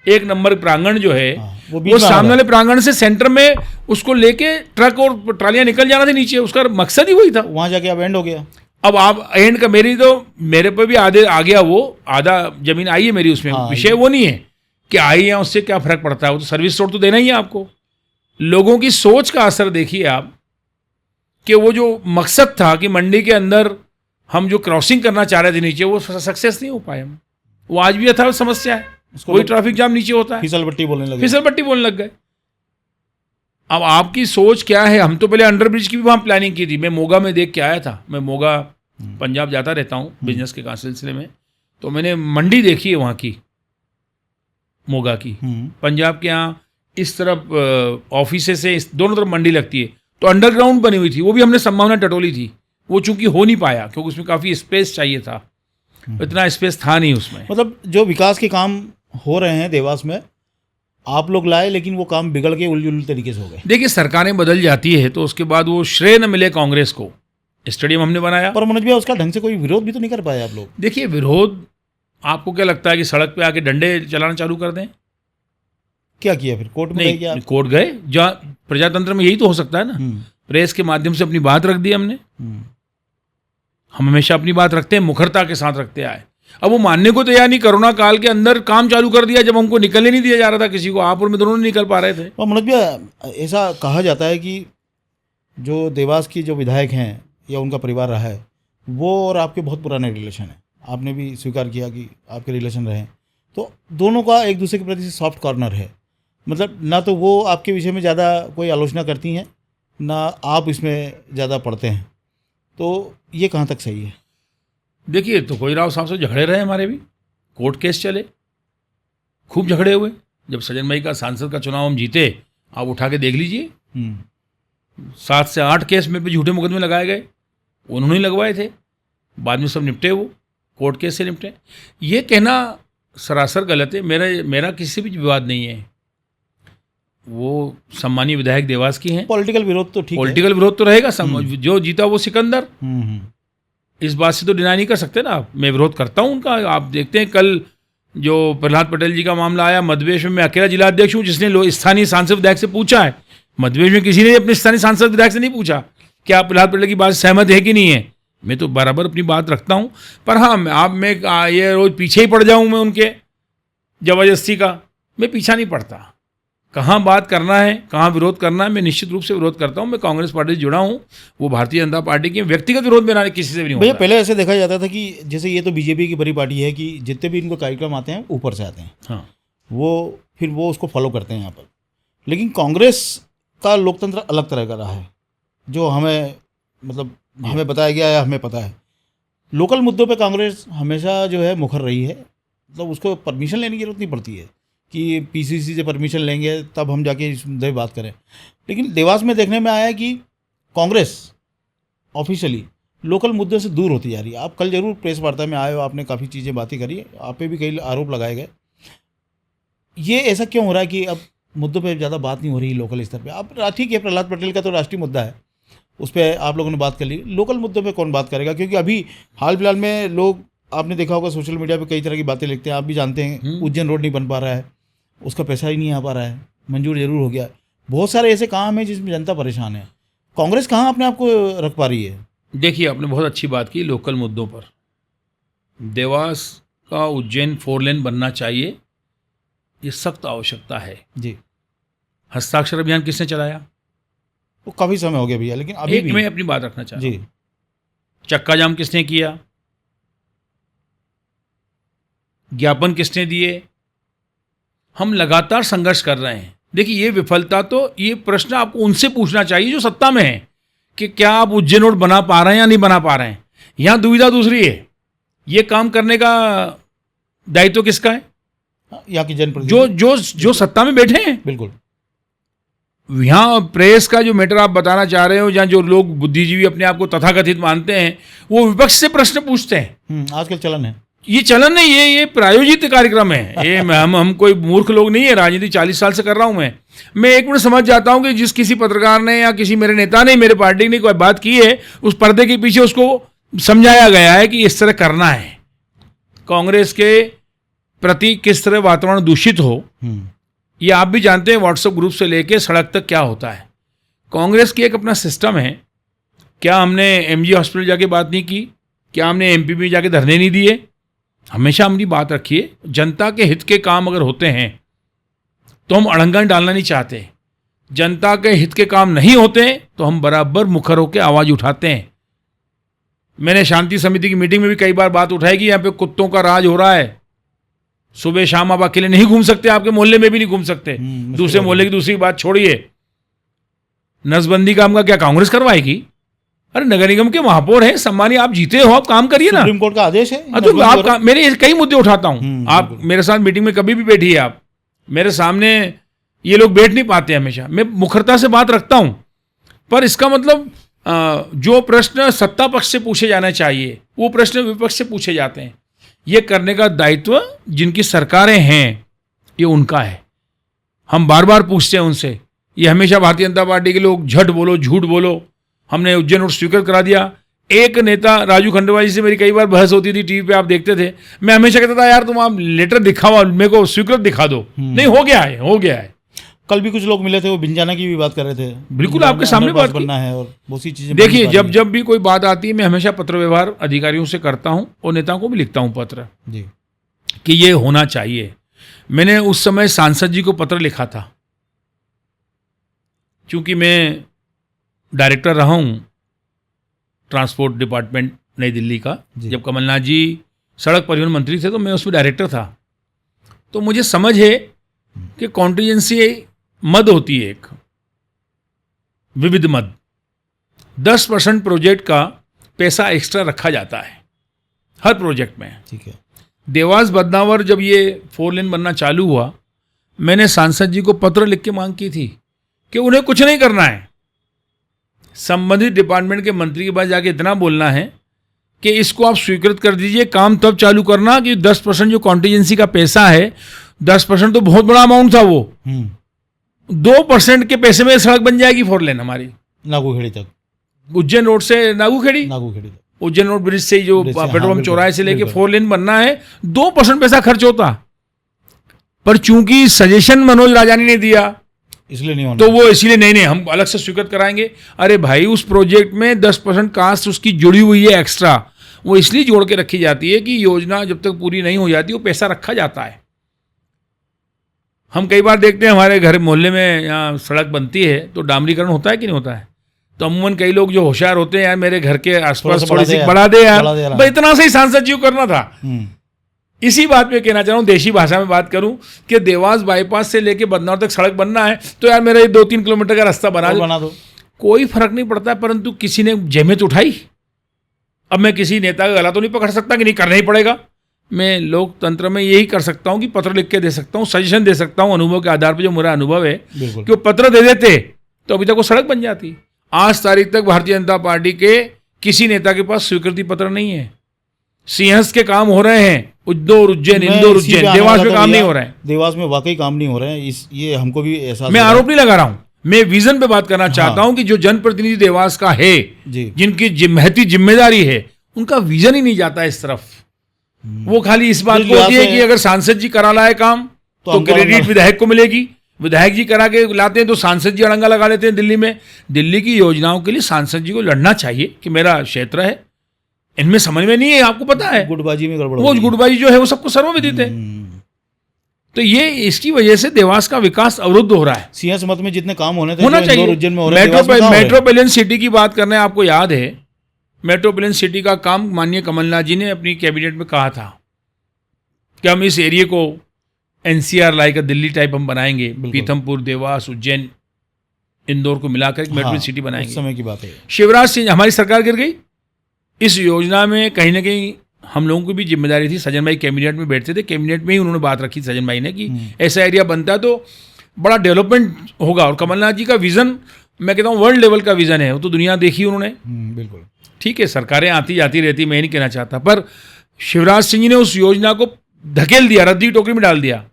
[SPEAKER 2] 1 नंबर प्रांगण जो है, वो सामने वाले प्रांगण से सेंटर में उसको लेके ट्रक और ट्रालियां निकल जाना थी नीचे। उसका मकसद ही वही था।
[SPEAKER 3] वहाँ जाके अब एंड हो गया।
[SPEAKER 2] अब आप एंड का, मेरे पर भी आधे आ गया, वो आधा जमीन आई है मेरी उसमें। विषय वो नहीं है कि आई है उससे क्या फर्क पड़ता है, वो तो सर्विस रोड तो देना ही है आपको। लोगों की सोच का असर देखिए आप, कि वो जो मकसद था कि मंडी के अंदर हम जो क्रॉसिंग करना चाह रहे थे नीचे, वो सक्सेस नहीं हो पाए हम। वो आज भी यथावत समस्या है, कोई ट्रैफिक जाम नीचे होता है,
[SPEAKER 3] फिसल पट्टी बोलने लग गए।
[SPEAKER 2] अब आपकी सोच क्या है? हम तो पहले अंडरब्रिज की भी वहाँ प्लानिंग की थी। मैं मोगा में देख के आया था, मैं मोगा पंजाब जाता रहता हूँ बिजनेस के सिलसिले में, तो मैंने मंडी देखी है वहाँ की, मोगा की। पंजाब के यहाँ इस तरफ ऑफिस से दोनों तरफ मंडी लगती है, तो अंडरग्राउंड बनी हुई थी, वो भी हमने संभावना टटोली थी। वो चूंकि हो नहीं पाया क्योंकि उसमें काफ़ी स्पेस चाहिए था, इतना स्पेस था नहीं उसमें।
[SPEAKER 3] मतलब जो विकास के काम हो रहे हैं देवास में, आप लोग लाए, लेकिन वो काम बिगड़ के उलझुल तरीके से हो गए।
[SPEAKER 2] देखिए, सरकारें बदल जाती है तो उसके बाद वो श्रेय न मिले कांग्रेस को। स्टेडियम हमने बनाया,
[SPEAKER 3] पर मनोज भैया उसका ढंग से कोई विरोध भी तो नहीं कर पाए आप लोग।
[SPEAKER 2] देखिए, विरोध, आपको क्या लगता है कि सड़क पे आके डंडे चलाना चालू कर दें? क्या
[SPEAKER 3] किया फिर? कोर्ट में गए?
[SPEAKER 2] कोर्ट गए, जहाँ प्रजातंत्र में यही तो हो सकता है ना। प्रेस के माध्यम से अपनी बात रख दी हमने। हम हमेशा अपनी बात रखते हैं, मुखरता के साथ रखते आए। अब वो मानने को तैयार नहीं। कोरोना काल के अंदर काम चालू कर दिया, जब हमको निकलने नहीं दिया जा रहा था किसी को। आप और मैं दोनों नहीं निकल पा रहे थे।
[SPEAKER 3] और मनोज भैया, ऐसा कहा जाता है कि जो देवास की जो विधायक हैं या उनका परिवार रहा है, वो और आपके बहुत पुराने रिलेशन है। आपने भी स्वीकार किया कि आपके रिलेशन रहे, तो दोनों का एक दूसरे के प्रति सॉफ्ट कॉर्नर है। मतलब ना तो वो आपके विषय में ज़्यादा कोई आलोचना करती हैं, ना आप इसमें ज़्यादा पढ़ते हैं, तो ये कहाँ तक सही है?
[SPEAKER 2] देखिए, तो कोई राव साहब से झगड़े रहे, हमारे भी कोर्ट केस चले, खूब झगड़े हुए। जब सज्जन भाई का सांसद का चुनाव हम जीते, आप उठा के देख लीजिए, 7 से 8 केस में भी झूठे मुकदमे लगाए गए, उन्होंने ही लगवाए थे। बाद में सब निपटे, वो कोर्ट केस से निपटे। ये कहना सरासर गलत है। मेरा किसी से भी विवाद नहीं है। वो सम्मानीय विधायक देवास की हैं।
[SPEAKER 3] पॉलिटिकल विरोध तो ठीक है,
[SPEAKER 2] पॉलिटिकल विरोध तो रहेगा। जो जीता वो सिकंदर, इस बात से तो डिनाई नहीं कर सकते ना आप। मैं विरोध करता हूँ उनका। आप देखते हैं, कल जो प्रहलाद पटेल जी का मामला आया मध्यप्रदेश में, मैं अकेला जिलाध्यक्ष हूँ जिसने स्थानीय सांसद विधायक से पूछा है। मध्यप्रदेश में किसी ने अपने स्थानीय सांसद विधायक से नहीं पूछा कि आप प्रहलाद पटेल की बात सहमत है कि नहीं है। मैं तो बराबर अपनी बात रखता हूँ। पर हाँ, मैं ये रोज पीछे ही पड़ जाऊँ मैं उनके जबरदस्ती का, मैं पीछा नहीं पड़ता। कहाँ बात करना है, कहाँ विरोध करना है, मैं निश्चित रूप से विरोध करता हूँ। मैं कांग्रेस पार्टी से जुड़ा हूँ, वो भारतीय जनता पार्टी की। व्यक्तिगत विरोध मेरा किसी से भी नहीं
[SPEAKER 3] भैया। पहले ऐसे देखा जाता था कि जैसे ये तो बीजेपी की बड़ी पार्टी है कि जितने भी इनको कार्यक्रम आते हैं ऊपर से आते हैं,
[SPEAKER 2] हाँ,
[SPEAKER 3] फिर वो उसको फॉलो करते हैं यहाँ पर। लेकिन कांग्रेस का लोकतंत्र अलग तरह का रहा है, जो हमें बताया गया है, हमें पता है लोकल मुद्दों पे कांग्रेस हमेशा जो है मुखर रही है, मतलब उसको परमिशन लेने की जरूरत नहीं पड़ती है कि पीसीसी से परमिशन लेंगे तब हम जाके इस मुद्दे पे बात करें। लेकिन देवास में देखने में आया कि कांग्रेस ऑफिशियली लोकल मुद्दे से दूर होती जा रही है। आप कल जरूर प्रेस वार्ता में आए हो, आपने काफ़ी चीज़ें बातें करी, आप पे भी कई आरोप लगाए गए। ये ऐसा क्यों हो रहा है कि अब मुद्दों पे ज़्यादा बात नहीं हो रही लोकल स्तर पे? अब ठीक है, प्रहलाद पटेल का तो राष्ट्रीय मुद्दा है, उस पर आप लोगों ने बात कर ली, लोकल मुद्दों पे कौन बात करेगा? क्योंकि अभी हाल फिलहाल में लोग, आपने देखा होगा सोशल मीडिया पे कई तरह की बातें लिखते हैं, आप भी जानते हैं, उज्जैन रोड नहीं बन पा रहा है, उसका पैसा ही नहीं आ पा रहा है, मंजूर जरूर हो गया। बहुत सारे ऐसे काम हैं जिसमें जनता परेशान है। कांग्रेस कहाँ अपने आप को रख पा रही है?
[SPEAKER 2] देखिए, आपने बहुत अच्छी बात की लोकल मुद्दों पर। देवास का उज्जैन 4 लेन बनना चाहिए, ये सख्त आवश्यकता है
[SPEAKER 3] जी।
[SPEAKER 2] हस्ताक्षर अभियान किसने चलाया?
[SPEAKER 3] वो काफ़ी समय हो गया भैया, लेकिन अभी
[SPEAKER 2] एक
[SPEAKER 3] भी
[SPEAKER 2] मैं अपनी बात रखना चाहता हूँ।
[SPEAKER 3] जी।
[SPEAKER 2] चक्का जाम किसने किया? ज्ञापन किसने दिए? हम लगातार संघर्ष कर रहे हैं। देखिए, ये विफलता, तो ये प्रश्न आपको उनसे पूछना चाहिए जो सत्ता में है कि क्या आप उज्जैन रोड बना पा रहे हैं या नहीं बना पा रहे हैं। यहाँ दुविधा दूसरी है, ये काम करने का दायित्व किसका है?
[SPEAKER 3] यहाँ की जनप्रतिनिधि
[SPEAKER 2] जो सत्ता में बैठे हैं।
[SPEAKER 3] बिल्कुल।
[SPEAKER 2] यहाँ प्रेस का जो मैटर आप बताना चाह रहे हो, जहाँ जो लोग बुद्धिजीवी अपने आप को तथाकथित मानते हैं, वो विपक्ष से प्रश्न पूछते हैं।
[SPEAKER 3] आजकल चलन है,
[SPEAKER 2] ये चलन नहीं, ये प्रायोजित कार्यक्रम है। ये हम कोई मूर्ख लोग नहीं है, राजनीति 40 साल से कर रहा हूं मैं एक मिनट समझ जाता हूं कि जिस किसी पत्रकार ने या किसी मेरे नेता ने, मेरे पार्टी ने कोई बात की है, उस पर्दे के पीछे उसको समझाया गया है कि इस तरह करना है। कांग्रेस के प्रति किस तरह वातावरण दूषित हो, ये आप भी जानते हैं, व्हाट्सएप ग्रुप से लेके सड़क तक क्या होता है। कांग्रेस की एक अपना सिस्टम है। क्या हमने एमजी हॉस्पिटल जाके बात नहीं की? क्या हमने एमपी में जाके धरने नहीं दिए? हमेशा हमने बात रखी है। जनता के हित के काम अगर होते हैं तो हम अड़ंगन डालना नहीं चाहते। जनता के हित के काम नहीं होते तो हम बराबर मुखर होकर आवाज़ उठाते हैं। मैंने शांति समिति की मीटिंग में भी कई बार बात उठाई कि यहाँ पे कुत्तों का राज हो रहा है। सुबह शाम आप अकेले नहीं घूम सकते, आपके मोहल्ले में भी नहीं घूम सकते। दूसरे मोहल्ले की दूसरी बात छोड़िए, नसबंदी का हमका क्या कांग्रेस करवाएगी? अरे नगर निगम के महापौर हैं, सम्मानीय, आप जीते हो, आप काम करिए ना।
[SPEAKER 3] सुप्रीम कोर्ट का आदेश है।
[SPEAKER 2] तो आप मेरे कई मुद्दे उठाता हूं, आप मेरे साथ मीटिंग में कभी भी बैठिए, आप मेरे सामने, ये लोग बैठ नहीं पाते हमेशा, मैं मुखरता से बात रखता हूं। पर इसका मतलब जो प्रश्न सत्ता पक्ष से पूछे जाना चाहिए वो प्रश्न विपक्ष से पूछे जाते हैं। ये करने का दायित्व जिनकी सरकारें हैं ये उनका है। हम बार बार पूछते हैं उनसे। ये हमेशा भारतीय जनता पार्टी के लोग झट बोलो, झूठ बोलो, हमने उज्जैन रोड स्वीकृत करा दिया। एक नेता राजू खंडेलवाल जी से मेरी कई बार बहस होती थी, टीवी पे आप देखते थे, मैं हमेशा कहता था यार तुम आप लेटर दिखाओ, मेरे को स्वीकृत दिखा दो। नहीं, हो गया है, हो गया है।
[SPEAKER 3] कल भी कुछ लोग मिले थे, वो भिंजाना की भी बात कर रहे थे।
[SPEAKER 2] बिल्कुल आपके सामने बात
[SPEAKER 3] बनना है और बहुत सी चीजें।
[SPEAKER 2] देखिए, जब भी कोई बात आती है मैं हमेशा पत्र व्यवहार अधिकारियों से करता हूं और नेताओं को भी लिखता हूं पत्र
[SPEAKER 3] जी
[SPEAKER 2] कि ये होना चाहिए। मैंने उस समय सांसद जी को पत्र लिखा था, क्योंकि मैं डायरेक्टर रहा हूं ट्रांसपोर्ट डिपार्टमेंट नई दिल्ली का। जब कमलनाथ जी सड़क परिवहन मंत्री थे तो मैं उसमें डायरेक्टर था। तो मुझे समझ है कि कॉन्टीजेंसी मद होती है, एक विविध मद। 10% प्रोजेक्ट का पैसा एक्स्ट्रा रखा जाता है हर प्रोजेक्ट में।
[SPEAKER 3] ठीक है।
[SPEAKER 2] देवास बदनावर जब ये 4 लेन बनना चालू हुआ, मैंने सांसद जी को पत्र लिख के मांग की थी कि उन्हें कुछ नहीं करना है, संबंधित डिपार्टमेंट के मंत्री के पास जाके इतना बोलना है कि इसको आप स्वीकृत कर दीजिए, काम तब चालू करना कि 10% जो कॉन्टीजेंसी का पैसा है, 10% तो बहुत बड़ा अमाउंट था, वो 2% के पैसे में सड़क बन जाएगी 4 लेन हमारी
[SPEAKER 3] नागूखेड़ी तक,
[SPEAKER 2] उज्जैन रोड से नागूखेड़ी
[SPEAKER 3] तक,
[SPEAKER 2] उज्जैन रोड ब्रिज से जो पेट्रोल पंप चौराहे से लेके 4 लेन बनना है, 2% पैसा खर्च होता। पर चूंकि सजेशन मनोज राजानी ने दिया
[SPEAKER 3] इसलिए नहीं होना,
[SPEAKER 2] तो वो इसलिए नहीं हम अलग से स्वीकृत कराएंगे। अरे भाई, उस प्रोजेक्ट में 10% कास्ट उसकी जुड़ी हुई है एक्स्ट्रा, वो इसलिए जोड़ के रखी जाती है कि योजना जब तक पूरी नहीं हो जाती वो पैसा रखा जाता है। हम कई बार देखते हैं हमारे घर मोहल्ले में यहाँ सड़क बनती है तो डामरीकरण होता है कि नहीं होता है, तो अमूमन कई लोग जो होशियार होते हैं, यार मेरे घर के आसपास थोड़ी सी बढ़ा दे यार, भाई इतना से ही सांसद जी को करना था। इसी बात पे कहना चाह रहा हूँ, देशी भाषा में बात करूं कि देवास बाईपास से लेके बदनौर तक सड़क बनना है तो यार मेरा ये 2-3 किलोमीटर का रास्ता बना दो, कोई फर्क नहीं पड़ता। परंतु किसी ने जहमत उठाई, अब मैं किसी नेता का गला तो नहीं पकड़ सकता कि नहीं करना ही पड़ेगा। मैं लोकतंत्र में यही कर सकता हूँ कि पत्र लिख के दे सकता हूँ, सजेशन दे सकता हूँ अनुभव के आधार पर, जो मेरा अनुभव है
[SPEAKER 3] बिल्कुल।
[SPEAKER 2] कि वो पत्र दे देते तो अभी तक वो सड़क बन जाती। आज तारीख तक भारतीय जनता पार्टी के किसी नेता के पास स्वीकृति पत्र नहीं है। सिंहस्थ के काम हो रहे हैं, इंदौर उज्जैन, देवास में काम नहीं हो रहा है।
[SPEAKER 3] देवास में वाकई काम नहीं हो रहे हैं, ये हमको भी एहसास।
[SPEAKER 2] मैं आरोप नहीं लगा रहा हूं, मैं विजन पे बात करना चाहता हूं कि जो जनप्रतिनिधि देवास का है, जिनकी महती जिम्मेदारी है, उनका विजन ही नहीं जाता इस तरफ। वो खाली इस बात को होती है कि अगर सांसद जी करा लाए काम तो क्रेडिट विधायक को मिलेगी, विधायक जी करा के लाते हैं तो सांसद जी अड़ंगा लगा लेते हैं दिल्ली में। दिल्ली की योजनाओं के लिए सांसद जी को लड़ना चाहिए कि मेरा क्षेत्र है, इनमें समझ में नहीं है, आपको पता है
[SPEAKER 3] गुटबाजी में गड़बड़,
[SPEAKER 2] वो गुटबाजी जो है वो सबको सर्वविदित है। तो ये इसकी वजह से देवास का विकास अवरुद्ध हो रहा है।
[SPEAKER 3] सिंहस्थ मत में जितने काम होने थे,
[SPEAKER 2] होना चाहिए।
[SPEAKER 3] उज्जैन में हो रहे हैं,
[SPEAKER 2] मेट्रोपोलिटन सिटी की बात करने, आपको याद है मेट्रोपोलिटन सिटी का काम माननीय कमलनाथ जी ने अपनी कैबिनेट में कहा था कि हम इस एरिया को एनसीआर लाइक दिल्ली टाइप हम बनाएंगे, पीथमपुर, देवास, उज्जैन, इंदौर को मिलाकर एक मेट्रोपोलिटन सिटी बनाएंगे।
[SPEAKER 3] समय की बात है।
[SPEAKER 2] शिवराज सिंह, हमारी सरकार गिर गई इस योजना में। कहीं ना कहीं हम लोगों की भी जिम्मेदारी थी। सज्जन भाई कैबिनेट में बैठते थे, कैबिनेट में ही उन्होंने बात रखी सज्जन भाई ने कि ऐसा एरिया बनता है तो बड़ा डेवलपमेंट होगा। और कमलनाथ जी का विजन, मैं कहता हूँ वर्ल्ड लेवल का विजन है, वो तो दुनिया देखी उन्होंने।
[SPEAKER 3] बिल्कुल
[SPEAKER 2] ठीक है, सरकारें आती जाती रहती, मैं नहीं कहना चाहता, पर शिवराज सिंह जी ने उस योजना को धकेल दिया, रद्दी टोकरी में डाल दिया।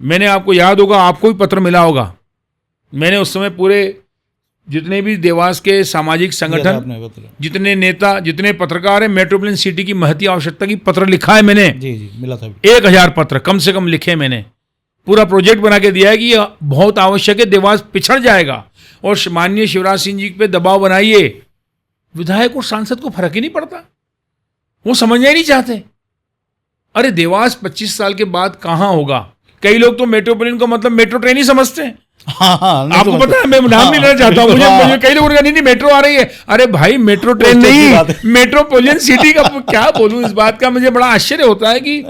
[SPEAKER 2] मैंने, आपको याद होगा, आपको भी पत्र मिला होगा, मैंने उस समय पूरे जितने भी देवास के सामाजिक संगठन, जितने नेता, जितने पत्रकार हैं, मेट्रोपोलिटन सिटी की महती आवश्यकता की पत्र लिखा है मैंने।
[SPEAKER 3] जी मिला था।
[SPEAKER 2] 1000 पत्र कम से कम लिखे मैंने, पूरा प्रोजेक्ट बना के दिया है कि यह बहुत आवश्यक है, देवास पिछड़ जाएगा। और माननीय शिवराज सिंह जी पे दबाव बनाइए। विधायक और सांसद को फर्क ही नहीं पड़ता, वो समझना ही नहीं चाहते। अरे देवास 25 साल के बाद कहाँ होगा? कई लोग तो मेट्रोपोलिटन का मतलब मेट्रो ट्रेन ही समझते हैं। आपको पता है, मैं नाम नहीं लेना चाहता हूं, मुझे कई लोगों ने कहा नहीं मेट्रो आ रही है। अरे भाई मेट्रो ट्रेन नहीं, मेट्रोपोलिटन सिटी का क्या बोलूं इस बात का। मुझे बड़ा आश्चर्य होता है कि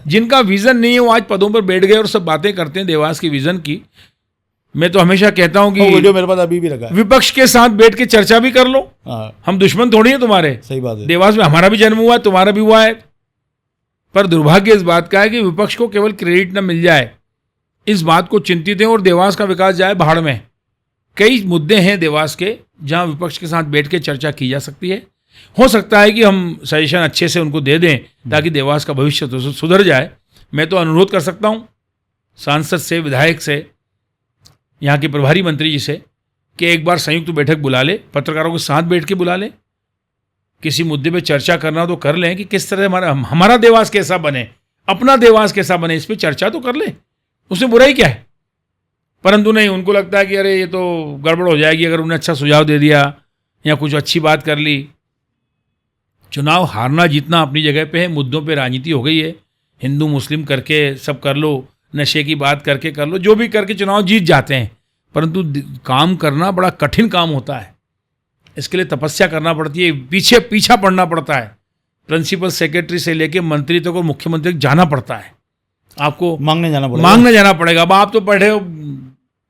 [SPEAKER 2] जिनका विजन नहीं है वो आज पदों पर बैठ गए और सब बातें करते हैं देवास के विजन की। मैं तो हमेशा कहता हूं कि
[SPEAKER 3] वीडियो मेरे पास अभी भी रखा है,
[SPEAKER 2] विपक्ष के साथ बैठ के चर्चा भी कर लो। हम दुश्मन थोड़ी है तुम्हारे।
[SPEAKER 3] सही बात है,
[SPEAKER 2] देवास में हमारा भी जन्म हुआ है, तुम्हारा भी हुआ है, पर दुर्भाग्य इस बात का है कि विपक्ष को केवल क्रेडिट न मिल जाए, इस बात को चिंतित है और देवास का विकास जाए भाड़ में। कई मुद्दे हैं देवास के जहां विपक्ष के साथ बैठ के चर्चा की जा सकती है। हो सकता है कि हम सजेशन अच्छे से उनको दे दें ताकि देवास का भविष्य तो सुधर जाए। मैं तो अनुरोध कर सकता हूं सांसद से, विधायक से, यहाँ के प्रभारी मंत्री जी से कि एक बार संयुक्त बैठक बुला ले, पत्रकारों के साथ बैठ के बुला ले, किसी मुद्दे पे चर्चा करना तो कर लें कि किस तरह हमारा देवास कैसा बने, अपना देवास कैसा बने, इस पर चर्चा तो कर ले, उसमें बुराई क्या है। परंतु नहीं, उनको लगता है कि अरे ये तो गड़बड़ हो जाएगी अगर उन्हें अच्छा सुझाव दे दिया या कुछ अच्छी बात कर ली। चुनाव हारना जीतना अपनी जगह पे है, मुद्दों पे राजनीति हो गई है, हिंदू मुस्लिम करके सब कर लो, नशे की बात करके कर लो, जो भी करके चुनाव जीत जाते हैं। परंतु काम करना बड़ा कठिन काम होता है, इसके लिए तपस्या करना पड़ती है, पीछा पड़ना पड़ता है, प्रिंसिपल सेक्रेटरी से लेके मंत्री तक और मुख्यमंत्री तक जाना पड़ता है, आपको मांगने जाना पड़ेगा। अब आप तो पढ़े हो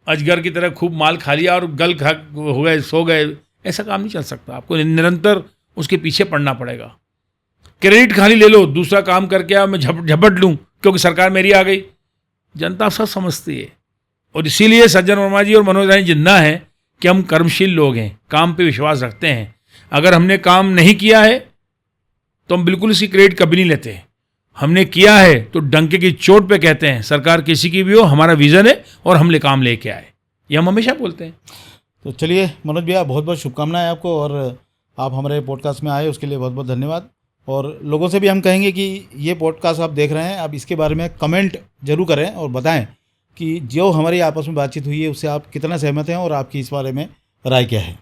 [SPEAKER 2] अजगर की तरह खूब माल खा लिया और गल खा हो गए, सो गए, ऐसा काम नहीं चल सकता। आपको निरंतर उसके पीछे पड़ना पड़ेगा। क्रेडिट खाली ले लो, दूसरा काम करके मैं झपट लूँ क्योंकि सरकार मेरी आ गई, जनता सब समझती है। और इसीलिए सज्जन वर्मा जी और मनोज राय जिन्ना है कि हम कर्मशील लोग हैं, काम पे विश्वास रखते हैं। अगर हमने काम नहीं किया है तो हम बिल्कुल इसकी क्रेडिट कभी नहीं लेते। हमने किया है तो डंके की चोट पे कहते हैं, सरकार किसी की भी हो, हमारा विजन है और हम काम लेके आए, ये हम हमेशा बोलते हैं।
[SPEAKER 3] तो चलिए मनोज भैया, बहुत बहुत शुभकामनाएं आपको, और आप हमारे पॉडकास्ट में आए उसके लिए बहुत बहुत धन्यवाद। और लोगों से भी हम कहेंगे कि ये पॉडकास्ट आप देख रहे हैं, आप इसके बारे में कमेंट जरूर करें और बताएं कि जो हमारी आपस में बातचीत हुई है उससे आप कितना सहमत हैं और आपकी इस बारे में राय क्या है।